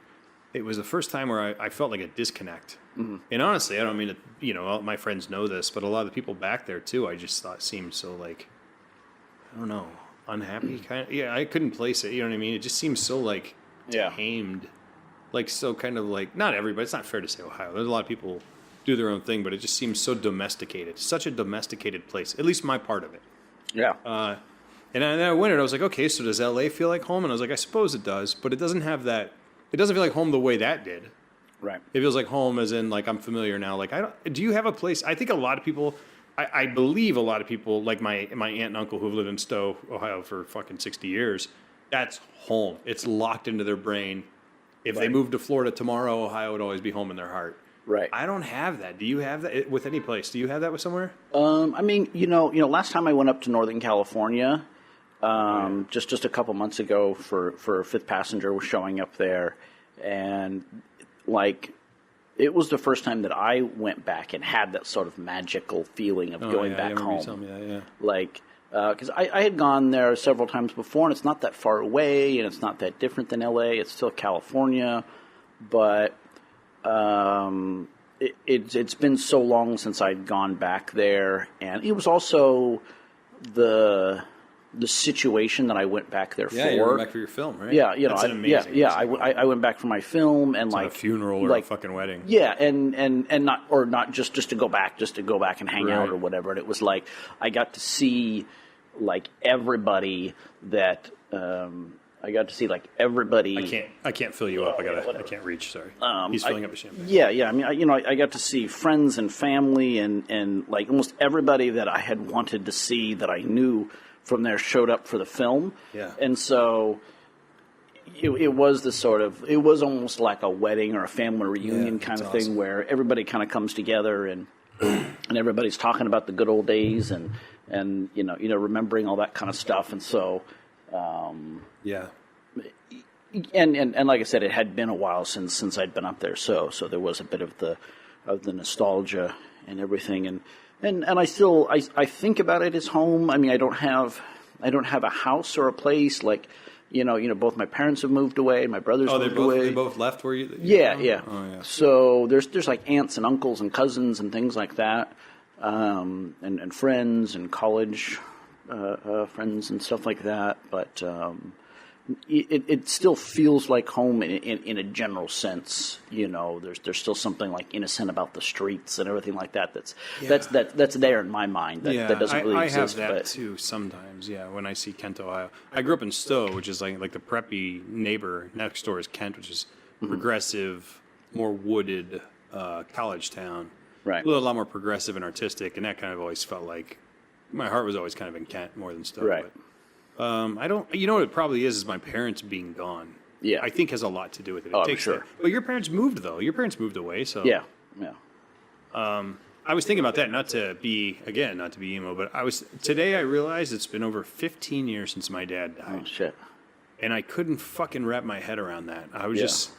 it was the first time where I felt like a disconnect. Mm-hmm. And honestly, I don't mean to, all my friends know this, but a lot of the people back there too, I just thought seemed so like, I don't know, unhappy kind of. Yeah, I couldn't place it. You know what I mean? It just seems so like tamed, like so kind of like, not everybody. It's not fair to say Ohio. There's a lot of people do their own thing, but it just seems so domesticated. Such a domesticated place. At least my part of it. Yeah. And then I wondered. I was like, okay, so does LA feel like home? And I was like, I suppose it does, but it doesn't have that. It doesn't feel like home the way that did. Right. It feels like home as in like I'm familiar now. Like do you have a place? I think a lot of people. I believe a lot of people, like my aunt and uncle who've lived in Stowe, Ohio for fucking 60 years, that's home. It's locked into their brain. If they moved to Florida tomorrow, Ohio would always be home in their heart. Right. I don't have that. Do you have that with any place? Do you have that with somewhere? I mean, last time I went up to Northern California, just a couple months ago for Fifth Passenger was showing up there, and like, it was the first time that I went back and had that sort of magical feeling of going back home. You told me that, yeah. Like, because I had gone there several times before, and it's not that far away, and it's not that different than LA. It's still California, but it's been so long since I'd gone back there, and it was also the situation that I went back there for. Yeah, you went back for your film, right? Yeah, That's an amazing. Yeah. I went back for my film, and it's like not a funeral or a fucking wedding. Yeah, and not just to go back and hang out or whatever. And it was like I got to see like everybody that. I got to see like everybody. I can't fill you up. I can't reach. Sorry. He's filling up the champagne. Yeah. I mean, I got to see friends and family and like almost everybody that I had wanted to see that I knew from there showed up for the film. Yeah. And so it was it was almost like a wedding or a family reunion kind of thing where everybody kind of comes together and everybody's talking about the good old days and remembering all that kind of stuff. And so. Yeah. And like I said, it had been a while since I'd been up there, so there was a bit of the nostalgia and everything, and I still I think about it as home. I mean, I don't have a house or a place like both my parents have moved away, my brothers moved away. They both left where you? Yeah. Oh, yeah. So there's like aunts and uncles and cousins and things like that, and friends and college friends and stuff like that, but. It still feels like home in a general sense. There's still something like innocent about the streets and everything like that. That's there in my mind. That doesn't really exist. I have that too sometimes. Yeah, when I see Kent, Ohio. I grew up in Stowe, which is like the preppy neighbor. Next door is Kent, which is progressive, more wooded college town. Right. A lot more progressive and artistic, and that kind of always felt like my heart was always kind of in Kent more than Stowe. Right. But, I don't. You know what it probably is my parents being gone. Yeah, I think has a lot to do with it. Oh, sure. But your parents moved though. Your parents moved away, so yeah. I was thinking about that, not to be emo, but today I realized it's been over 15 years since my dad died. Oh shit! And I couldn't fucking wrap my head around that. I was just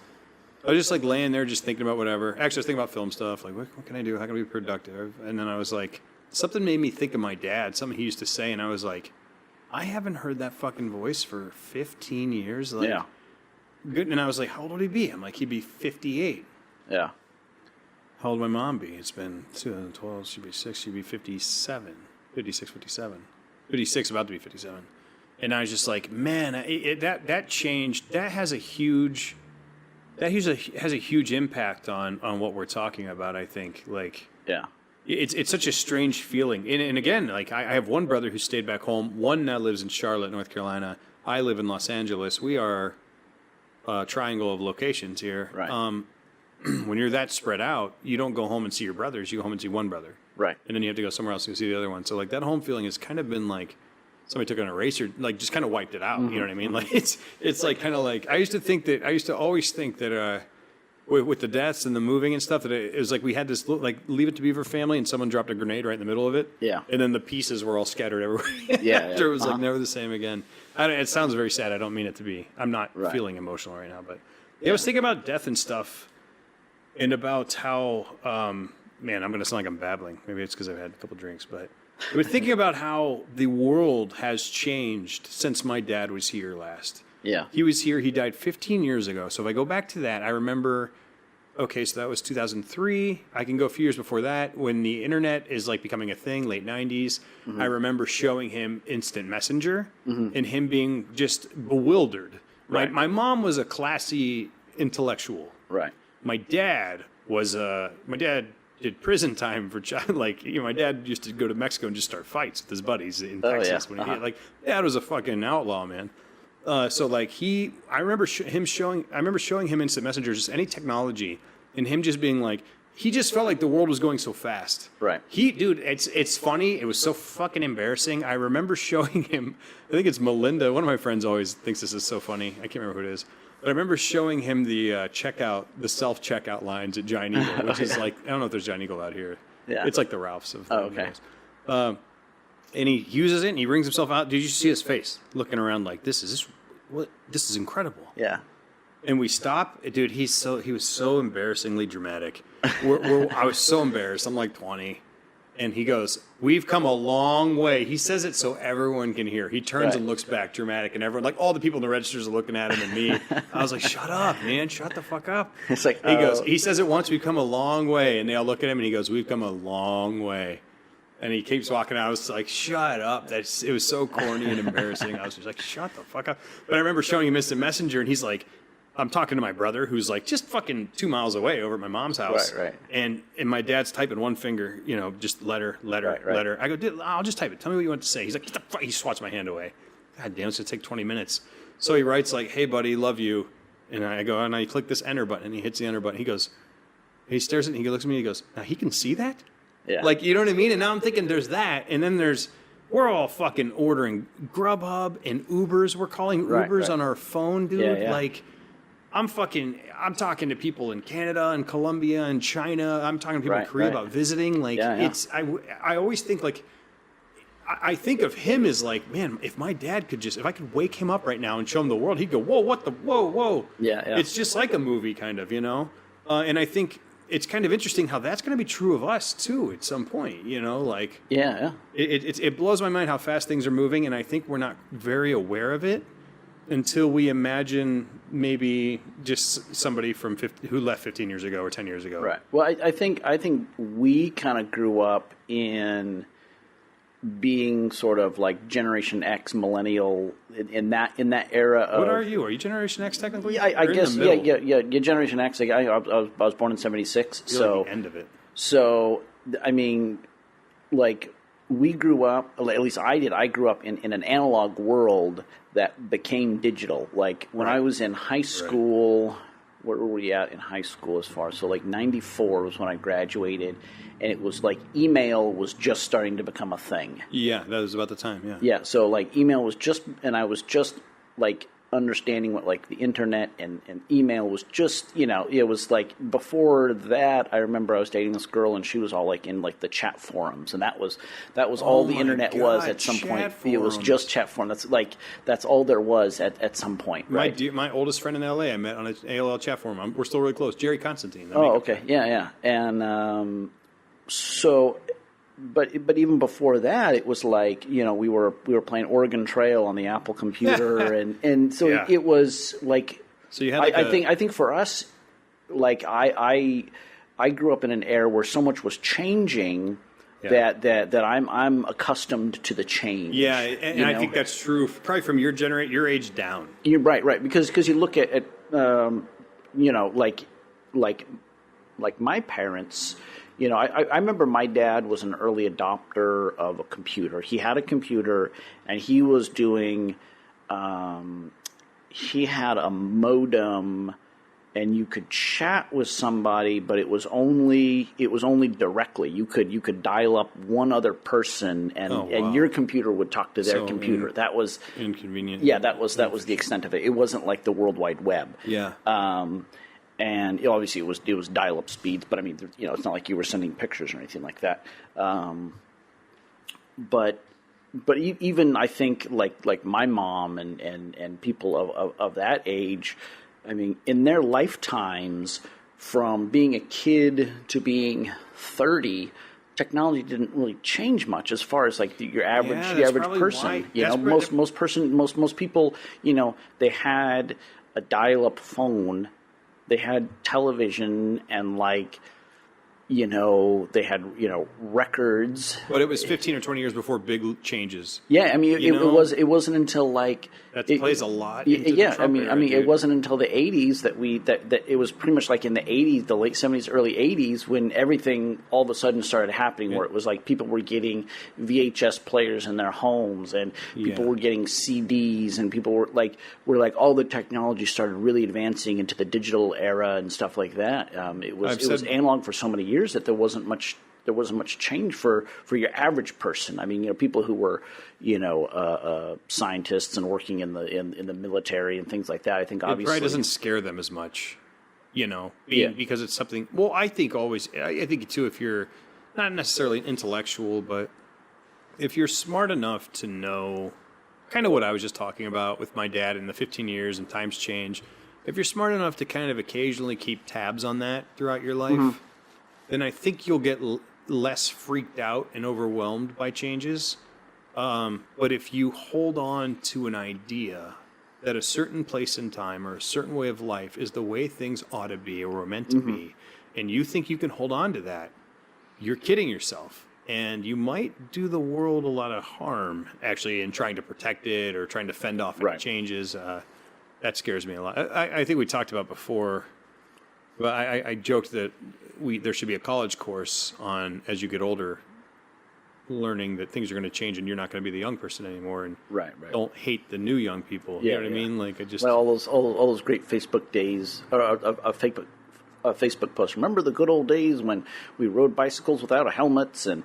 like laying there, just thinking about whatever. Actually, I was thinking about film stuff. Like, what can I do? How can I be productive? And then I was like, something made me think of my dad. Something he used to say, and I was like. I haven't heard that fucking voice for 15 years. Like, yeah. Good. And I was like, how old would he be? I'm like, he'd be 58. Yeah. How old would my mom be? It's been 2012. She'd be 6. She'd be 57. 56, 57. 56, about to be 57. And I was just like, man, that changed. That has a huge impact on what we're talking about, I think. Like, yeah. It's such a strange feeling. And again, like I have one brother who stayed back home. One now lives in Charlotte, North Carolina. I live in Los Angeles. We are a triangle of locations here. Right. When you're that spread out, you don't go home and see your brothers. You go home and see one brother. Right. And then you have to go somewhere else to see the other one. So like that home feeling has kind of been like somebody took an eraser, like just kind of wiped it out. You know what I mean? Like it's like kind of like I used to always think that with the deaths and the moving and stuff that it was like we had this like Leave It to Beaver family and someone dropped a grenade right in the middle of it. Yeah. And then the pieces were all scattered everywhere. Yeah. After it was like never the same again. It sounds very sad. I don't mean it to be. I'm not feeling emotional right now, but I was thinking about death and stuff and about how, man, I'm going to sound like I'm babbling. Maybe it's because I've had a couple drinks, but I was thinking about how the world has changed since my dad was here last. Yeah. He was here. He died 15 years ago. So if I go back to that, I remember, okay, so that was 2003. I can go a few years before that when the internet is like becoming a thing, late 90s. I remember showing him Instant Messenger and him being just bewildered. Right. My mom was a classy intellectual. Right. My dad did prison time for child. Like, my dad used to go to Mexico and just start fights with his buddies in Texas. Yeah. When he dad was a fucking outlaw, man. So like I remember showing him Instant Messenger, just any technology, and him just being like, he just felt like the world was going so fast. Right. It's funny. It was so fucking embarrassing. I remember showing him, I think it's Melinda. One of my friends always thinks this is so funny. I can't remember who it is. But I remember showing him the self-checkout lines at Giant Eagle, which is like, I don't know if there's Giant Eagle out here. Yeah. It's like the Ralphs of okay. And he uses it and he rings himself out. Did you see his face looking around like, this is incredible. Yeah. And we stop, dude. He was so embarrassingly dramatic. I was so embarrassed. I'm like 20, and he goes, "We've come a long way." He says it so everyone can hear. He turns and looks back, dramatic, and everyone, like all the people in the registers are looking at him and me. I was like, "Shut up, man! Shut the fuck up." It's like He says it once. We've come a long way, and they all look at him, and he goes, "We've come a long way." And he keeps walking out. I was like, shut up. It was so corny and embarrassing. I was just like, shut the fuck up. But I remember showing him Instant Messenger, and he's like, I'm talking to my brother, who's like just fucking 2 miles away over at my mom's house. Right. And my dad's typing one finger, just letter. I go, dude, I'll just type it. Tell me what you want to say. He's like, get the fuck. He swats my hand away. God damn, it's going to take 20 minutes. So he writes like, hey, buddy, love you. And I go, and I click this enter button, and he hits the enter button. He stares at me, he looks at me, he goes, now he can see that? Yeah. Like, you know what I mean? And now I'm thinking there's that. And then we're all fucking ordering Grubhub and Ubers. We're calling Ubers on our phone, dude. Yeah. Like, I'm talking to people in Canada and Colombia and China. I'm talking to people in Korea about visiting. Like, I always think, like, I think of him as like, man, if my dad if I could wake him up right now and show him the world, he'd go, whoa. Yeah. It's just like a movie, kind of, And I think it's kind of interesting how that's going to be true of us too at some point, like it blows my mind how fast things are moving, and I think we're not very aware of it until we imagine maybe just somebody who left 15 years ago or 10 years ago. Right. Well, I think we kind of grew up in being sort of like Generation X, millennial in that era of. What are you? Are you Generation X technically? Yeah, I guess. Yeah. Generation X. Like, I was born in '76, so like the end of it. So I mean, like we grew up. At least I did. I grew up in an analog world that became digital. Like when I was in high school. Where were we at in high school as far? So like 94 was when I graduated, and it was like email was just starting to become a thing. Yeah, that was about the time, yeah. Yeah, so like email was just, and I was just like understanding what like the internet and email was just, it was like before that. I remember I was dating this girl, and she was all like in like the chat forums, and that was all the internet was at some point. Forums. It was just chat forum. That's all there was at some point. Right? My oldest friend in LA, I met on an AOL chat forum. We're still really close. Jerry Constantine. Okay, yeah, and so. But even before that, it was like, we were playing Oregon Trail on the Apple computer, and so it was like. So you had. I think for us, like I grew up in an era where so much was changing that I'm accustomed to the change. Yeah, and I think that's true probably from your age down. You're right because you look at like my parents. I remember my dad was an early adopter of a computer. He had a computer, and he was doing he had a modem, and you could chat with somebody, but it was only directly. You could dial up one other person, and your computer would talk to their computer. That was inconvenient. Yeah, that was the extent of it. It wasn't like the World Wide Web. Yeah. And obviously it was dial up speeds, but I mean, it's not like you were sending pictures or anything like that. But even I think like my mom and people of that age, I mean, in their lifetimes, from being a kid to being 30, technology didn't really change much as far as like your average person. Most people, they had a dial-up phone, they had television, and they had, records. But it was 15 or 20 years before big changes. Yeah, I mean, it wasn't until that plays a lot into yeah, the Trump era, it wasn't until the 80s that it was pretty much like in the 80s, the late 70s, early 80s, when everything all of a sudden started happening, where it was like people were getting VHS players in their homes, and people were getting CDs, and people were like all the technology started really advancing into the digital era and stuff like that. It was analog for so many years that there wasn't much change for your average person. I mean, people who were scientists and working in the military and things like that. I think obviously it probably doesn't scare them as much, because it's something. Well, I think too, if you're not necessarily intellectual, but if you're smart enough to know kind of what I was just talking about with my dad in the 15 years and times change. If you're smart enough to kind of occasionally keep tabs on that throughout your life, then I think you'll get less freaked out and overwhelmed by changes. But if you hold on to an idea that a certain place in time or a certain way of life is the way things ought to be or were meant to be, and you think you can hold on to that, you're kidding yourself. And you might do the world a lot of harm, actually, in trying to protect it or trying to fend off any changes. That scares me a lot. I think we talked about before, but I joked that there should be a college course on, as you get older, learning that things are going to change and you're not going to be the young person anymore, and don't hate the new young people. You know what I mean? Like, all those great Facebook days, or Facebook posts. Remember the good old days when we rode bicycles without helmets and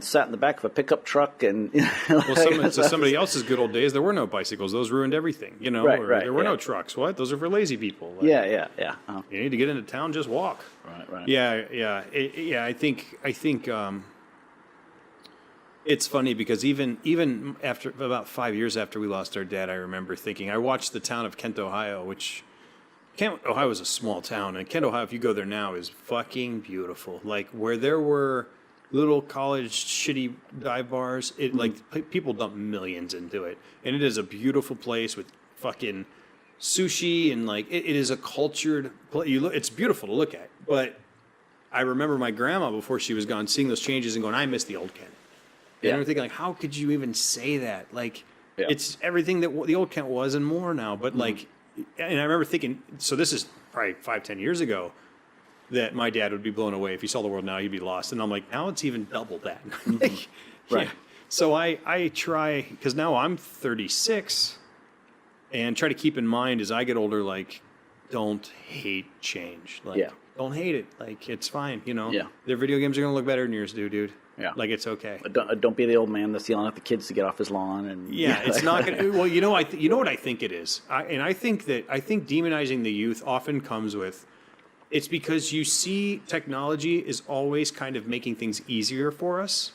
sat in the back of a pickup truck and. Somebody else's good old days, there were no bicycles. Those ruined everything. There were no trucks. What? Those are for lazy people. You need to get into town, just walk. Right. Yeah. I think. It's funny because even after about 5 years after we lost our dad, I remember thinking, I watched the town of Kent, Ohio, Ohio is a small town, and Kent, Ohio, if you go there now, is fucking beautiful. Like, where there were little college shitty dive bars, people dump millions into it. And it is a beautiful place with fucking sushi, and it is a cultured place. It's beautiful to look at. But I remember my grandma, before she was gone, seeing those changes and going, I miss the old Kent. And I'm thinking, how could you even say that? It's everything that the old Kent was and more now. But and I remember thinking, so this is probably 5-10 years ago, that my dad would be blown away. If he saw the world now, he'd be lost. And I'm like, now it's even double that. Right. So I try, because now I'm 36, and try to keep in mind as I get older, don't hate change. Don't hate it. It's fine, Their video games are going to look better than yours do, dude. Yeah. It's okay. Don't be the old man that's yelling at the kids to get off his lawn. And it's not going to. Well, you know what I think it is, I think demonizing the youth often comes with, it's because you see technology is always kind of making things easier for us.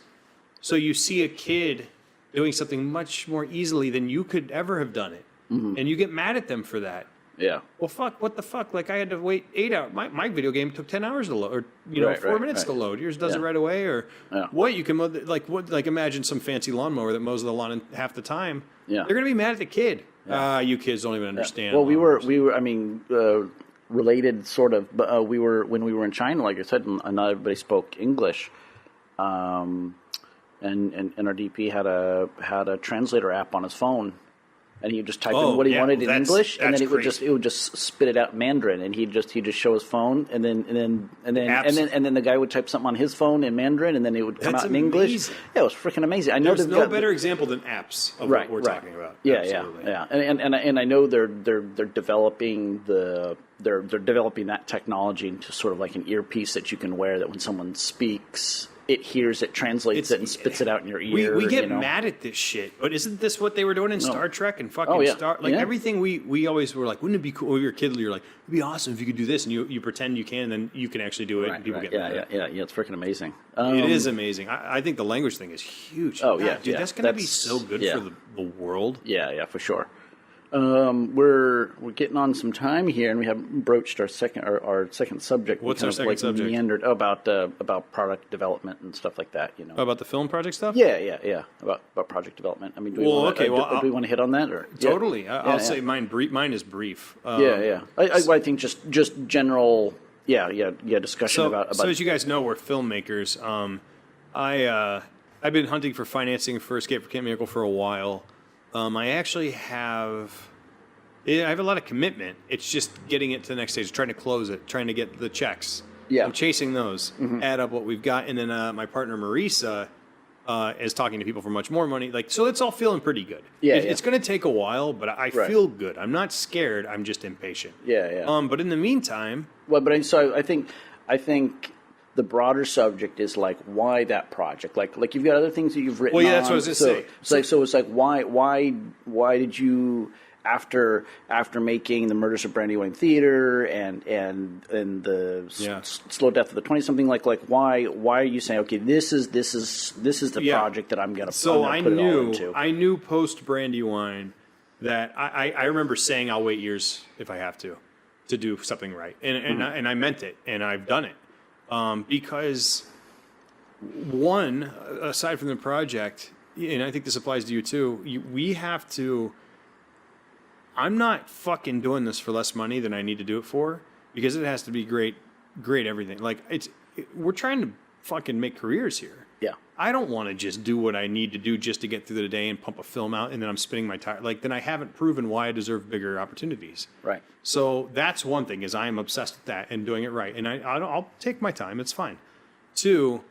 So you see a kid doing something much more easily than you could ever have done it, and you get mad at them for that. Yeah. Well, fuck, what the fuck? I had to wait 8 hours. My video game took 10 hours to load, or 4 minutes to load. Yours does it right away, or what? You can imagine some fancy lawnmower that mows the lawn in half the time. Yeah. They're going to be mad at the kid. You kids don't even understand. Well, we were. I mean, related sort of. But when we were in China, like I said, not everybody spoke English. And our DP had a translator app on his phone. and he would just type in what he wanted in English, and then it would just spit it out in Mandarin, and he'd just show his phone, and then the guy would type something on his phone in Mandarin, and then it would come out in English. Yeah, it was freaking amazing. I know there's no better example than apps of what we're talking about. Yeah, and I know they're developing they're developing that technology into sort of like an earpiece that you can wear that when someone speaks, it hears it, translates it, and spits it out in your ear. We get mad at this shit, but isn't this what they were doing in Star Trek and fucking everything we always were like, wouldn't it be cool? When you were a kid, you're like, it'd be awesome if you could do this, and you pretend you can, and then you can actually do it, and people get mad. Yeah, it's freaking amazing. It is amazing. I think the language thing is huge. Oh, yeah. Dude, that's going to be so good for the world. Yeah, for sure. We're getting on some time here, and we haven't broached our second subject. What's our second subject? Meandered about product development and stuff like that. About the film project stuff. Yeah. About project development. I mean, do we want to hit on that or totally? I'll say mine. Mine is brief. I think just general. Discussion about. So as you guys know, we're filmmakers. I've been hunting for financing for Escape from Camp Miracle for a while. I actually have a lot of commitment. It's just getting it to the next stage, trying to close it, trying to get the checks. Yeah. I'm chasing those, add up what we've got. And then my partner, Marisa, is talking to people for much more money. So it's all feeling pretty good. It's going to take a while, but I feel good. I'm not scared. I'm just impatient. But in the meantime... So I think the broader subject is like why that project, like you've got other things that you've written. Well, that's what I was going to say. So it's like why did you after making the Murders of Brandywine Theater and the Slow Death of the 20-something, like why are you saying, okay, this is the project that I'm gonna put it all into? I knew post Brandywine that I remember saying I'll wait years if I have to do something right, and I meant it, and I've done it. Because one, aside from the project, and I think this applies to you too, we have to, I'm not fucking doing this for less money than I need to do it for, because it has to be great everything. We're trying to fucking make careers here. Yeah. I don't want to just do what I need to do just to get through the day and pump a film out, and then I'm spinning my tire. Then I haven't proven why I deserve bigger opportunities. Right. So that's one thing, is I am obsessed with that and doing it right. And I'll take my time. It's fine. Two,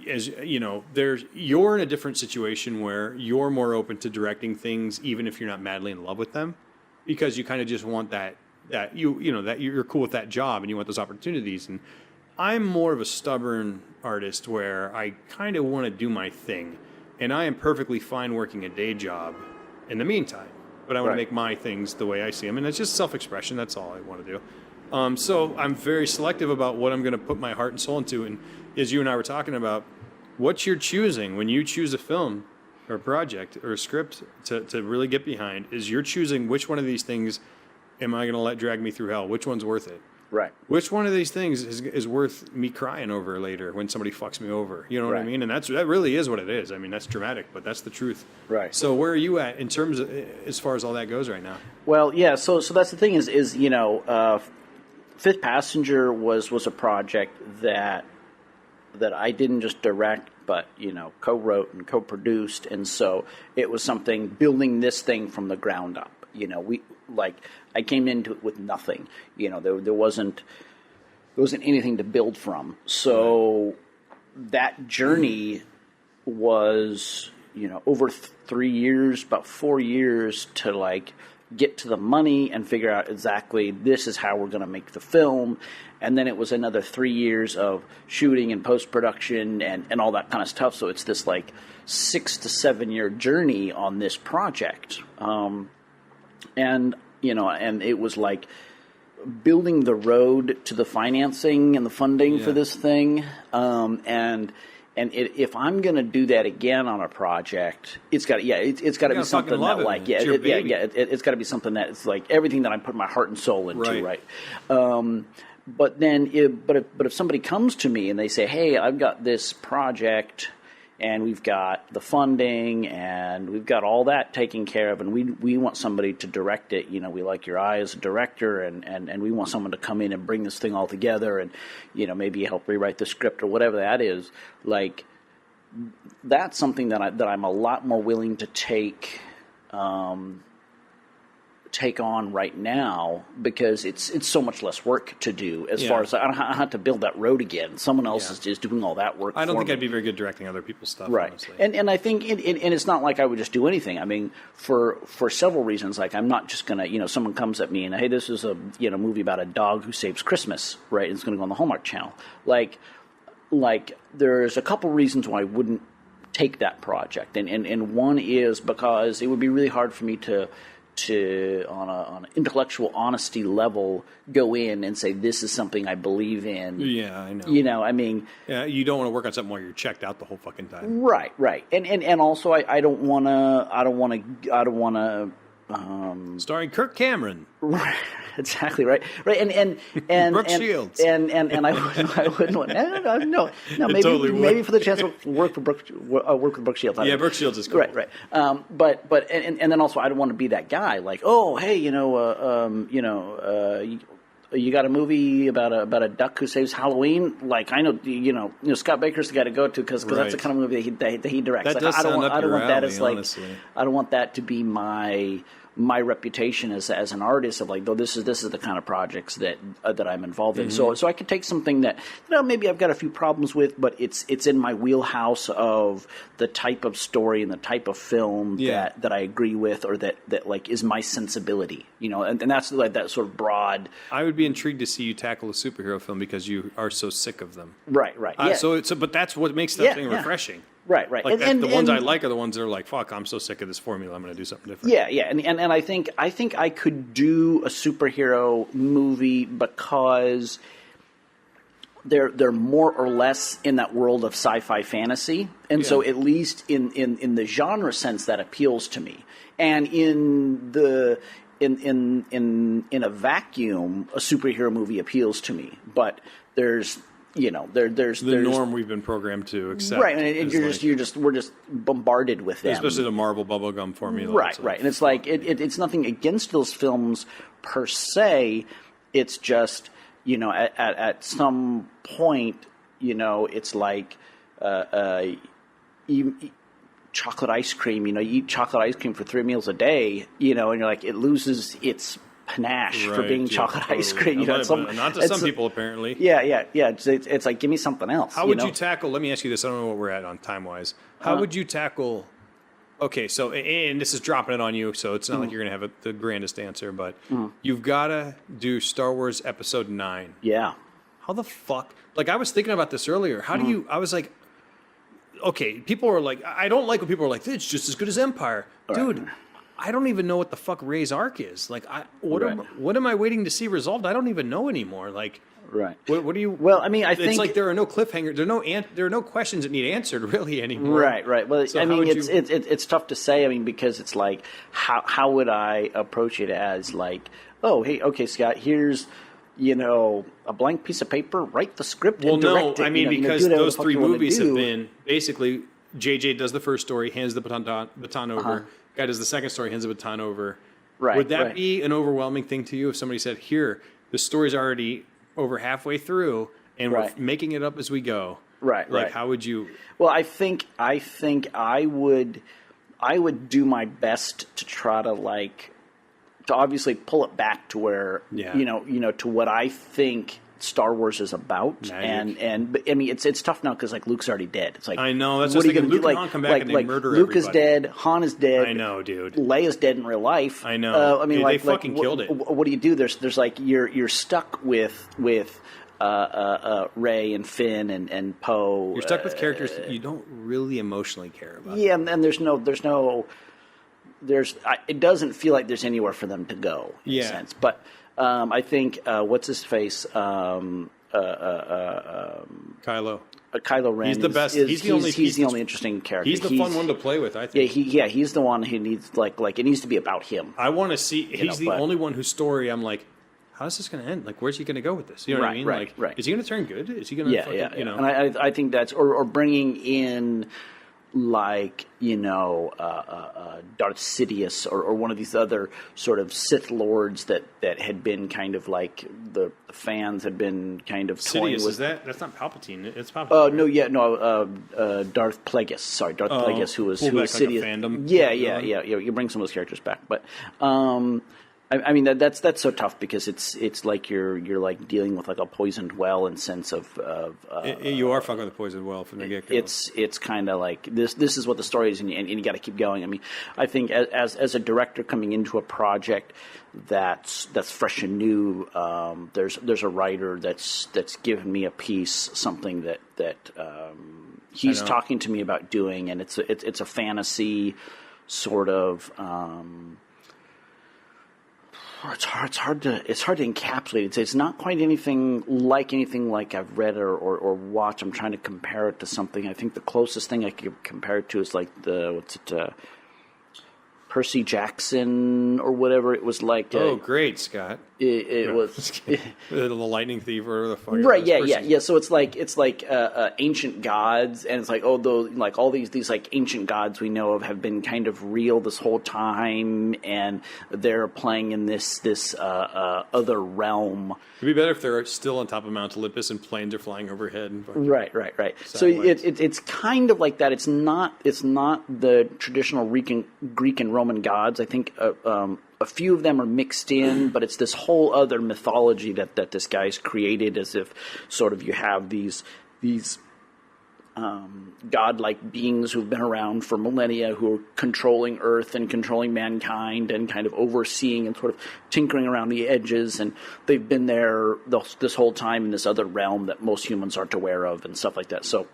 as you know, you're in a different situation where you're more open to directing things, even if you're not madly in love with them, because you kind of just want that you're cool with that job and you want those opportunities. And I'm more of a stubborn artist where I kind of want to do my thing, and I am perfectly fine working a day job in the meantime, but I want to make my things the way I see them, and it's just self-expression. That's all I want to do. So I'm very selective about what I'm going to put my heart and soul into, and as you and I were talking about, what you're choosing when you choose a film or a project or a script to really get behind is you're choosing which one of these things am I going to let drag me through hell, which one's worth it. Right. Which one of these things is worth me crying over later when somebody fucks me over? You know what I mean? And that really is what it is. I mean, that's dramatic, but that's the truth. Right. So where are you at in terms of, as far as all that goes right now? Well, yeah. So that's the thing is Fifth Passenger was a project that I didn't just direct, but co-wrote and co-produced, and so it was something building this thing from the ground up. I came into it with nothing. There wasn't anything to build from. So that journey was, over 3 years, about 4 years to get to the money and figure out exactly this is how we're going to make the film. And then it was another 3 years of shooting and post-production and all that kind of stuff. So it's this 6 to 7 year journey on this project. And it was building the road to the financing and the funding for this thing. If I'm going to do that again on a project, it's got to be something that it's got to be something that it's everything that I put my heart and soul into, right? But then, if somebody comes to me and they say, "Hey, I've got this project, and we've got the funding, and we've got all that taken care of, and we want somebody to direct it. We like your eye as a director, and we want someone to come in and bring this thing all together, and maybe help rewrite the script or whatever that is." That's something that I'm a lot more willing to take take on right now because it's so much less work to do as far as I don't have to build that road again. Someone else is just doing all that work. I don't think me. I'd be very good directing other people's stuff, right? Honestly. And I think and it's not like I would just do anything. I mean, for several reasons. Like I'm not just gonna someone comes at me and hey, this is a movie about a dog who saves Christmas, right? And it's going to go on the Hallmark Channel. Like there's a couple reasons why I wouldn't take that project, and one is because it would be really hard for me to on an intellectual honesty level go in and say this is something I believe in. Yeah, I know. I mean, yeah, you don't want to work on something while you're checked out the whole fucking time. Right, and also I don't want to. Starring Kirk Cameron. Right, exactly right, and Brooke Shields, and I wouldn't want no maybe totally maybe for the chance to work with Brooke Shields. Yeah, Brooke Shields is cool. Right. But then also I don't want to be that guy like hey you got a movie about a duck who saves Halloween. Like I know Scott Baker's the guy to go to because that's the kind of movie that he directs. That does sound up your alley, that as honestly. I don't want that to be my reputation as an artist of like, though this is the kind of projects that I'm involved in. So I could take something that maybe I've got a few problems with, but it's in my wheelhouse of the type of story and the type of film that I agree with or that like is my sensibility, and that's like that sort of broad. I would be intrigued to see you tackle a superhero film because you are so sick of them. Right. Yeah. But that's what makes that thing refreshing. Right. Like the ones I like are the ones that are like, fuck, I'm so sick of this formula, I'm going to do something different. Yeah, and I think I could do a superhero movie because they're more or less in that world of sci-fi fantasy, and so at least in the genre sense that appeals to me, and in a vacuum, a superhero movie appeals to me, but there's there's norm we've been programmed to accept, right? And we're just bombarded with them, especially the Marvel bubblegum formula, right? And it's like it's nothing against those films per se. It's just at some point, it's like chocolate ice cream. You eat chocolate ice cream for 3 meals a day, and you're like it loses its panache for being chocolate ice cream. Not to some people, apparently. Yeah. It's like, give me something else. How would you tackle, let me ask you this, I don't know what we're at on time-wise. How would you tackle, okay, so, and this is dropping it on you, so it's not like you're going to have the grandest answer, but you've got to do Star Wars Episode 9. Yeah. How the fuck, like I was thinking about this earlier, how do you, I was like, okay, people are like, I don't like when people are like, it's just as good as Empire. Dude, I don't even know what the fuck Rey's arc is. Like, what am I waiting to see resolved? I don't even know anymore. Like, what do you? Well, I mean, I think it's like there are no cliffhangers. There are no questions that need answered really anymore. Right. Well, so I mean, it's tough to say. I mean, because it's like, how would I approach it as like, oh, hey, okay, Scott, here's a blank piece of paper, write the script and direct it. I mean, because those 3 movies have been basically JJ does the first story, hands the baton over. Guy does the second story, hands the baton over. Right. Would that be an overwhelming thing to you if somebody said, here, the story's already over halfway through, and we're making it up as we go? Like, how would you? Well, I think I would do my best to try to to obviously pull it back to where to what I think Star Wars is about, but I mean it's tough now because Luke's already dead. It's like I know that's what just are you going to do? Luke and Han come back and they murder Luke everybody. is dead, Han is dead. I know, dude. Leia's dead in real life. I know. I mean, they fucking killed it. What do you do? There's like you're stuck with Rey and Finn and Poe. You're stuck with characters that you don't really emotionally care about. Yeah, and it doesn't feel like there's anywhere for them to go in a sense, but. I think what's his face? Kylo. Kylo Ren. He's the best. He's the only interesting character. He's the fun one to play with, I think. He's the one who needs like it needs to be about him. I want to see. He's the only one whose story I'm like, how's this going to end? Like, where's he going to go with this? You know what I mean? Right. Is he going to turn good? Is he going to? And I think that's or bringing in. Darth Sidious or one of these other sort of Sith lords that had been kind of like the fans had been kind of toying Sidious, with. That's not Palpatine. It's Palpatine. Darth Plagueis. Sorry, Darth Plagueis, who was Sidious. Like a fandom. Yeah. You bring some of those characters back, but I mean that's so tough because it's like you're like dealing with like a poisoned well in sense of you are fucking with the poisoned well from the get-go. It's kind of like this is what the story is, and you got to keep going. I mean, I think as a director coming into a project that's fresh and new, there's a writer that's given me a piece, something that he's talking to me about doing, and it's a fantasy sort of. It's hard to encapsulate. It's not quite anything like I've read or watched. I'm trying to compare it to something. I think the closest thing I could compare it to is like Percy Jackson or whatever. It was like great, Scott. It was the Lightning Thief or whatever the fuck. Right? Yeah. So it's like ancient gods, and it's like like all these like ancient gods we know of have been kind of real this whole time, and they're playing in this other realm. It'd be better if they're still on top of Mount Olympus and planes are flying overhead. And right. So it's kind of like that. It's not the traditional Greek and Roman gods. I think a few of them are mixed in, but it's this whole other mythology that this guy's created, as if sort of you have these godlike beings who've been around for millennia, who are controlling Earth and controlling mankind and kind of overseeing and sort of tinkering around the edges, and they've been there this whole time in this other realm that most humans aren't aware of and stuff like that. So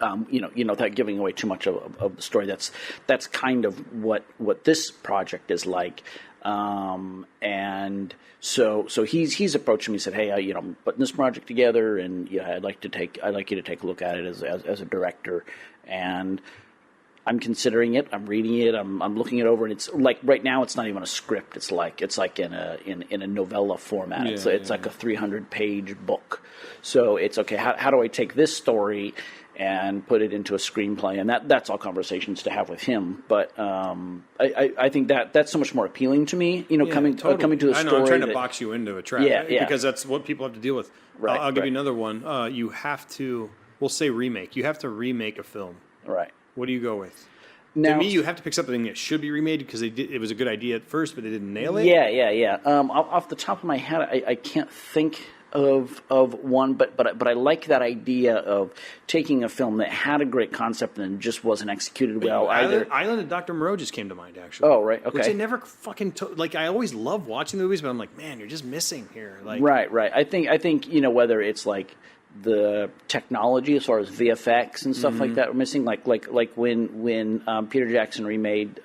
without giving away too much of the story, that's kind of what this project is like. And so he's approached me and said, "Hey, I'm putting this project together, and I'd like you to take a look at it as a director." And I'm considering it. I'm reading it. I'm looking it over, and it's like right now it's not even a script. It's like in a novella format. It's like a 300-page book. So it's okay. How do I take this story and put it into a screenplay? And that's all conversations to have with him. But I think that's so much more appealing to me. Coming to a story. I know. I'm trying to box you into a trap. Yeah. Because that's what people have to deal with. Right, I'll give you another one. You have to. We'll say remake. You have to remake a film. Right. What do you go with? Now, to me, you have to pick something that should be remade because it was a good idea at first, but they didn't nail it. Yeah. Off the top of my head, I can't think of one, but I like that idea of taking a film that had a great concept and just wasn't executed well either. Island of Dr. Moreau just came to mind, actually. Oh, right, okay. Which I never fucking I always love watching the movies, but I'm like, man, you're just missing here. Like, right. I think whether it's like the technology as far as VFX and stuff like that we're missing, like when Peter Jackson remade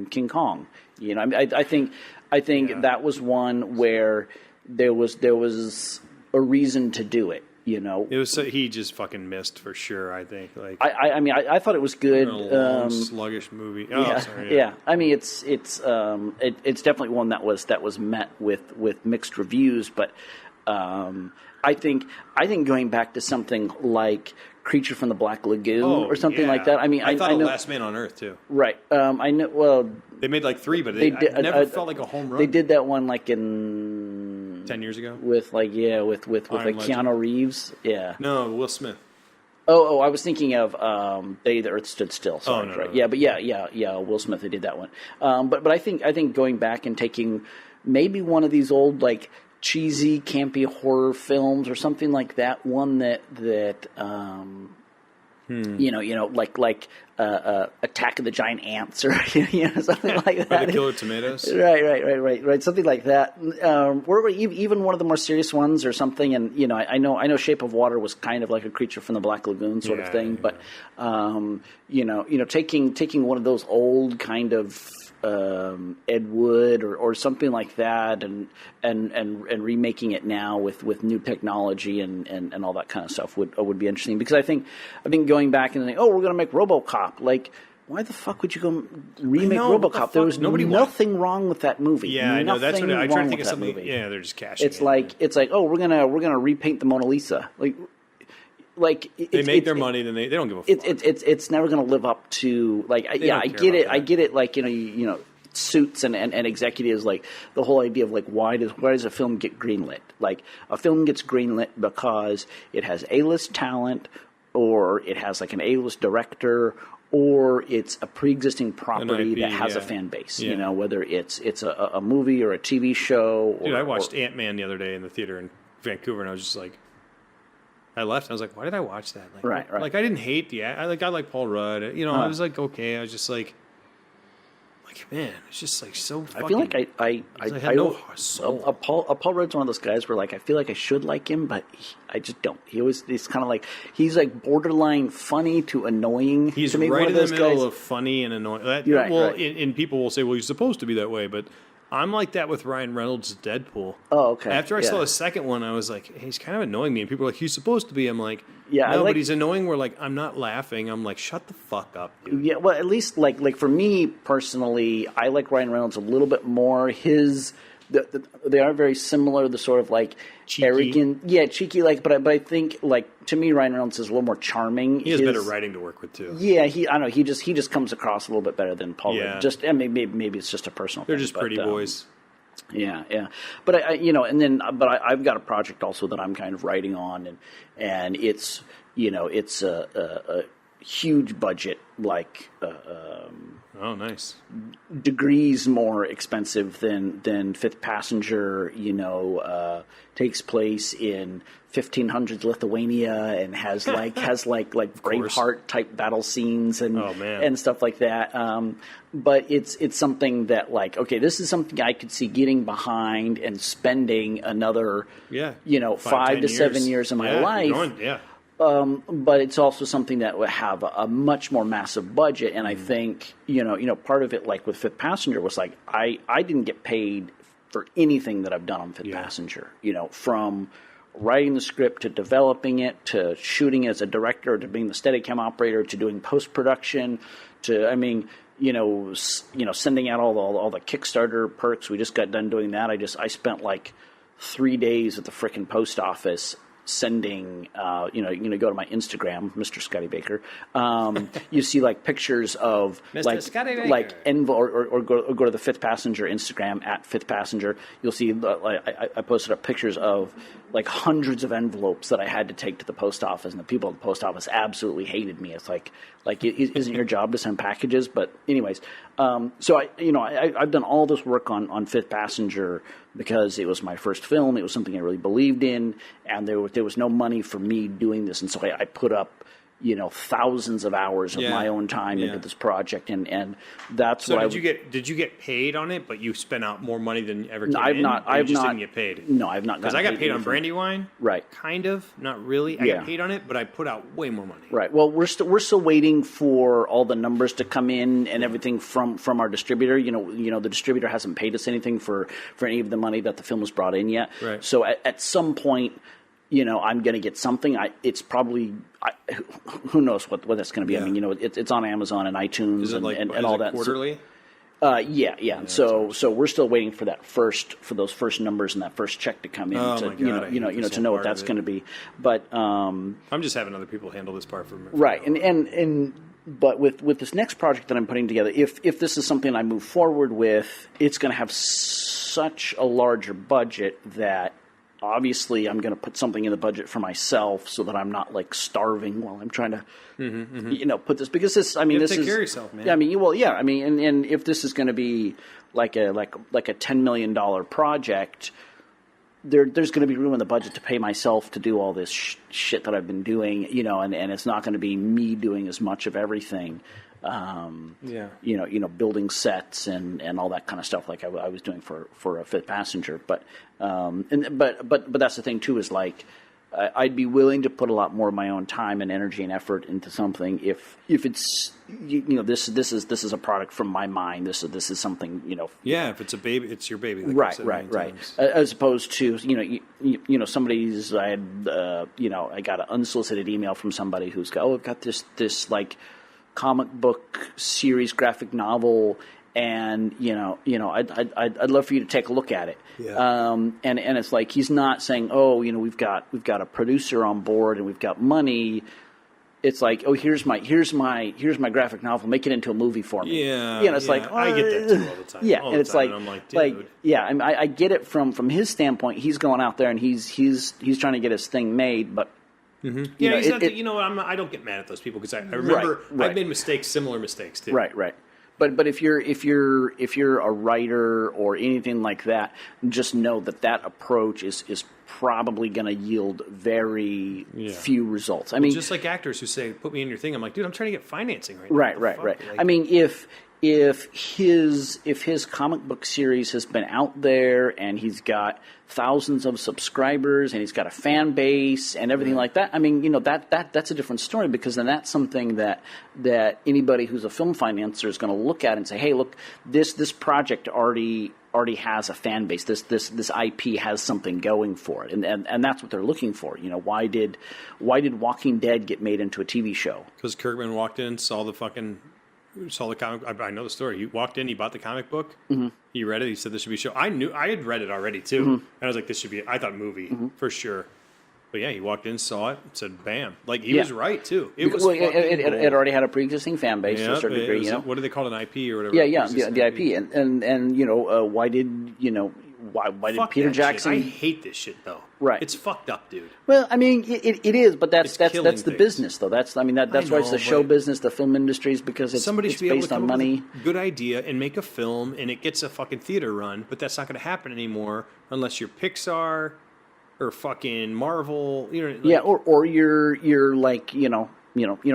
King Kong. I think that was one where there was a reason to do it. It was he just fucking missed for sure. I think I thought it was good. A long, sluggish movie. Oh, yeah, sorry. Yeah. I mean it's definitely one that was met with mixed reviews, but I think going back to something like Creature from the Black Lagoon or something like that. I mean, I thought I know, Last Man on Earth too. Right. I know. Well, they made like 3, but it never felt like a home run. They did that one like in 10 years ago with Keanu Reeves. Yeah. No, Will Smith. Oh, I was thinking of Day the Earth Stood Still. Sorry, no. Right. Yeah, but yeah. Will Smith, they did that one. But I think going back and taking maybe one of these old like cheesy, campy horror films or something like that. One that like Attack of the Giant Ants or something like that. By the Killer Tomatoes. Right. Something like that. Or even one of the more serious ones or something. And I know Shape of Water was kind of like a Creature from the Black Lagoon sort of thing. Yeah. But taking one of those old kind of Ed Wood or something like that, and remaking it now with new technology and all that kind of stuff would be interesting, because I think going back and saying, we're going to make RoboCop, like, why the fuck would you go remake RoboCop? There was nothing wrong with that movie. Yeah, I know. That's what I try to think of something. Movie. Yeah, they're just cashing. It's like we're gonna repaint the Mona Lisa. Like they make their money, then they don't give a fuck. It's never going to live up to I get it. I get it. Like suits and executives, like the whole idea of like why does a film get greenlit? Like a film gets greenlit because it has A-list talent, or it has like an A-list director, or it's a pre-existing property IP, that has yeah. a fan base. Yeah. You know, whether it's a movie or a TV show. Dude, I watched Ant-Man the other day in the theater in Vancouver, and I was just like, I left. And I was like, why did I watch that? Like, Right. Like I didn't hate I like Paul Rudd. You know, I was like, okay. I was just like, man, it's just like so. Fucking, I feel like I had no soul. Paul Rudd's one of those guys where like I feel like I should like him, but I just don't. He's kind of like he's like borderline funny to annoying. He's to me, right one in of those the middle guys. of funny and annoying. That, Right, well, right. And people will say, well, he's supposed to be that way, but I'm like that with Ryan Reynolds' Deadpool. Oh, okay. After I saw the second one, I was like, hey, he's kind of annoying me. And people are like, he's supposed to be. I'm like, Yeah, no, I like- but he's annoying. We're like, I'm not laughing. I'm like, shut the fuck up, dude. Yeah, well, at least like for me personally, I like Ryan Reynolds a little bit more. They are very similar. The sort of like Cheeky. arrogant, cheeky. Like, but I think like to me, Ryan Reynolds is a little more charming. He has better writing to work with too. Yeah, I don't know. He just comes across a little bit better than Paul. Yeah. Rudd. Just and maybe it's just a personal. They're thing, just pretty boys. Yeah. But I've got a project also that I'm kind of writing on, and it's a huge budget, like Oh, nice. degrees more expensive than Fifth Passenger. Takes place in 1500s Lithuania and has like Braveheart type battle scenes and Oh, man. and stuff like that. But it's something that like, okay, this is something I could see getting behind and spending another 5 to 7 years of my life. But it's also something that would have a much more massive budget, and I think part of it, like with Fifth Passenger, was like I didn't get paid for anything that I've done on Fifth Passenger. From writing the script to developing it to shooting as a director to being the Steadicam operator to doing post production to sending out all the Kickstarter perks. We just got done doing that. I spent like 3 days at the frickin' post office sending, go to my Instagram, Mr. Scotty Baker. You see like pictures of Mr. Scotty Baker. like or go to the Fifth Passenger Instagram at Fifth Passenger. You'll see I posted up pictures of like hundreds of envelopes that I had to take to the post office, and the people at the post office absolutely hated me. It's like isn't your job to send packages? But anyways, so I've done all this work on Fifth Passenger because it was my first film. It was something I really believed in, and there was no money for me doing this, and so I put up thousands of hours of my own time into this project, and that's So what did you get paid on it? But you spent out more money than ever came No, I've in? not. Or you I've just not. didn't get paid. No, I've not. Because I got paid on anything. Brandywine, Right. Kind of, not really. I Yeah. got paid on it, but I put out way more money. Right. Well, we're still waiting for all the numbers to come in and everything from our distributor. The distributor hasn't paid us anything for any of the money that the film was brought in yet. Right. So at some point, I'm going to get something. It's probably who knows what that's going to be. Yeah. I mean, it's on Amazon and iTunes Is it like and is all it that. quarterly? Yeah. So we're still waiting for those first numbers and that first check to come in Oh to my God, I hate this to know whole what part that's of it. going to be. But I'm just having other people handle this part for me. right, and but with this next project that I'm putting together, if this is something I move forward with, it's going to have such a larger budget that obviously I'm going to put something in the budget for myself so that I'm not like starving while I'm trying to put this, because this, I mean, this take is care of yourself, man. Yeah, I mean, and if this is going to be like a $10 million project, there's going to be room in the budget to pay myself to do all this shit that I've been doing, and it's not going to be me doing as much of everything. Building sets and all that kind of stuff like I was doing for a Fifth Passenger. But that's the thing too, is like I'd be willing to put a lot more of my own time and energy and effort into something if it's this is a product from my mind. This is something Yeah, if it's a baby, it's your baby. Like Right. As opposed to somebody's I got an unsolicited email from somebody who's got I've got this like comic book series graphic novel, and I'd love for you to take a look at it. Yeah. And it's like he's not saying, we've got a producer on board and we've got money. It's like, here's my graphic novel, make it into a movie for me. Yeah. It's like I get that too all the time. Yeah, all and the it's time, like, and I'm like, dude. I get it from his standpoint. He's going out there and he's trying to get his thing made, but Yeah, I don't get mad at those people because I remember I've made mistakes, similar mistakes too. Right. But if you're a writer or anything like that, just know that approach is probably going to yield very few results. I mean, just like actors who say, "Put me in your thing," I'm like, dude, I'm trying to get financing right now. Right. Like, I mean, if his comic book series has been out there and he's got thousands of subscribers and he's got a fan base and everything like that, I mean, that's a different story, because then that's something that anybody who's a film financer is going to look at and say, hey, look, this project already has a fan base. This IP has something going for it, and that's what they're looking for. Why did Walking Dead get made into a TV show? Because Kirkman walked in, saw the comic. I know the story. He walked in, he bought the comic book, he read it, he said this should be a show. I had read it already too, and I was like, this should be. I thought movie for sure. But yeah, he walked in, saw it, said, "Bam!" Like he was right too. It was. It already had a pre-existing fan base to a certain degree. What do they call it, an IP or whatever? Yeah, the IP, and why did Peter Jackson? I hate this shit though. Right, it's fucked up, dude. Well, I mean, it is, but that's the business though. That's why it's the show business, the film industry, is because it's based on money. Good idea, and make a film, and it gets a fucking theater run, but that's not going to happen anymore unless you're Pixar or fucking Marvel, or you're like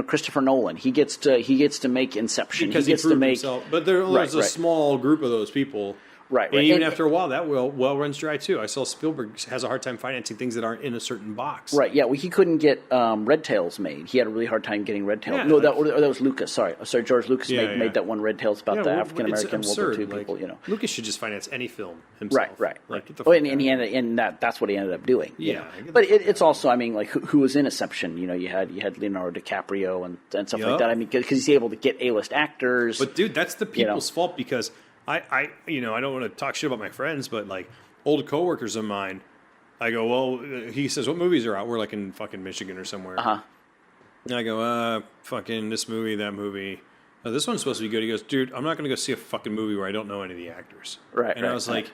Christopher Nolan. He gets to make Inception because he gets to make himself. But there's a small group of those people. Right. And even after a while, that well runs dry too. I saw Spielberg has a hard time financing things that aren't in a certain box. Right. Yeah. Well, he couldn't get Red Tails made. He had a really hard time getting Red Tails. Yeah, that was Lucas. Sorry. George Lucas made that one Red Tails about the African American World War II people. Lucas should just finance any film himself. Right. And that's what he ended up doing. Yeah. But it's also, I mean, like who was in Inception? You had Leonardo DiCaprio and stuff like that. I mean, because he's able to get A-list actors. But dude, that's the people's fault, because I don't want to talk shit about my friends, but like old coworkers of mine, I go, well, he says, what movies are out? We're like in fucking Michigan or somewhere. And I go, fucking this movie, that movie. This one's supposed to be good. He goes, dude, I'm not going to go see a fucking movie where I don't know any of the actors. Right. And I was like,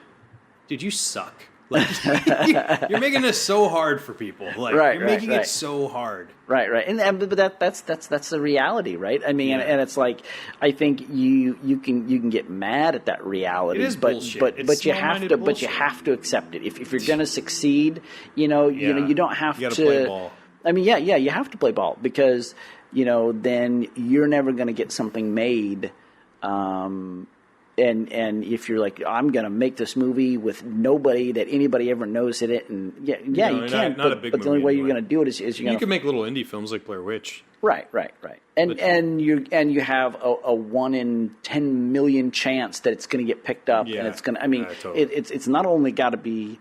dude, you suck. Like, you're making this so hard for people. Like, you're making it so hard. Right. But that's the reality, right? I mean, and it's like, I think you can get mad at that reality. It is bullshit. But you have to accept it. If you're going to succeed, you don't have to play ball. I mean, you have to play ball, because then you're never going to get something made. And if you're like, I'm going to make this movie with nobody that anybody ever knows in it, and you can, but the only way you're going to do it is you can make little indie films like Blair Witch. Right. And you have a 1 in 10 million chance that it's going to get picked up, and it's going to. I mean, totally. It's not only got to be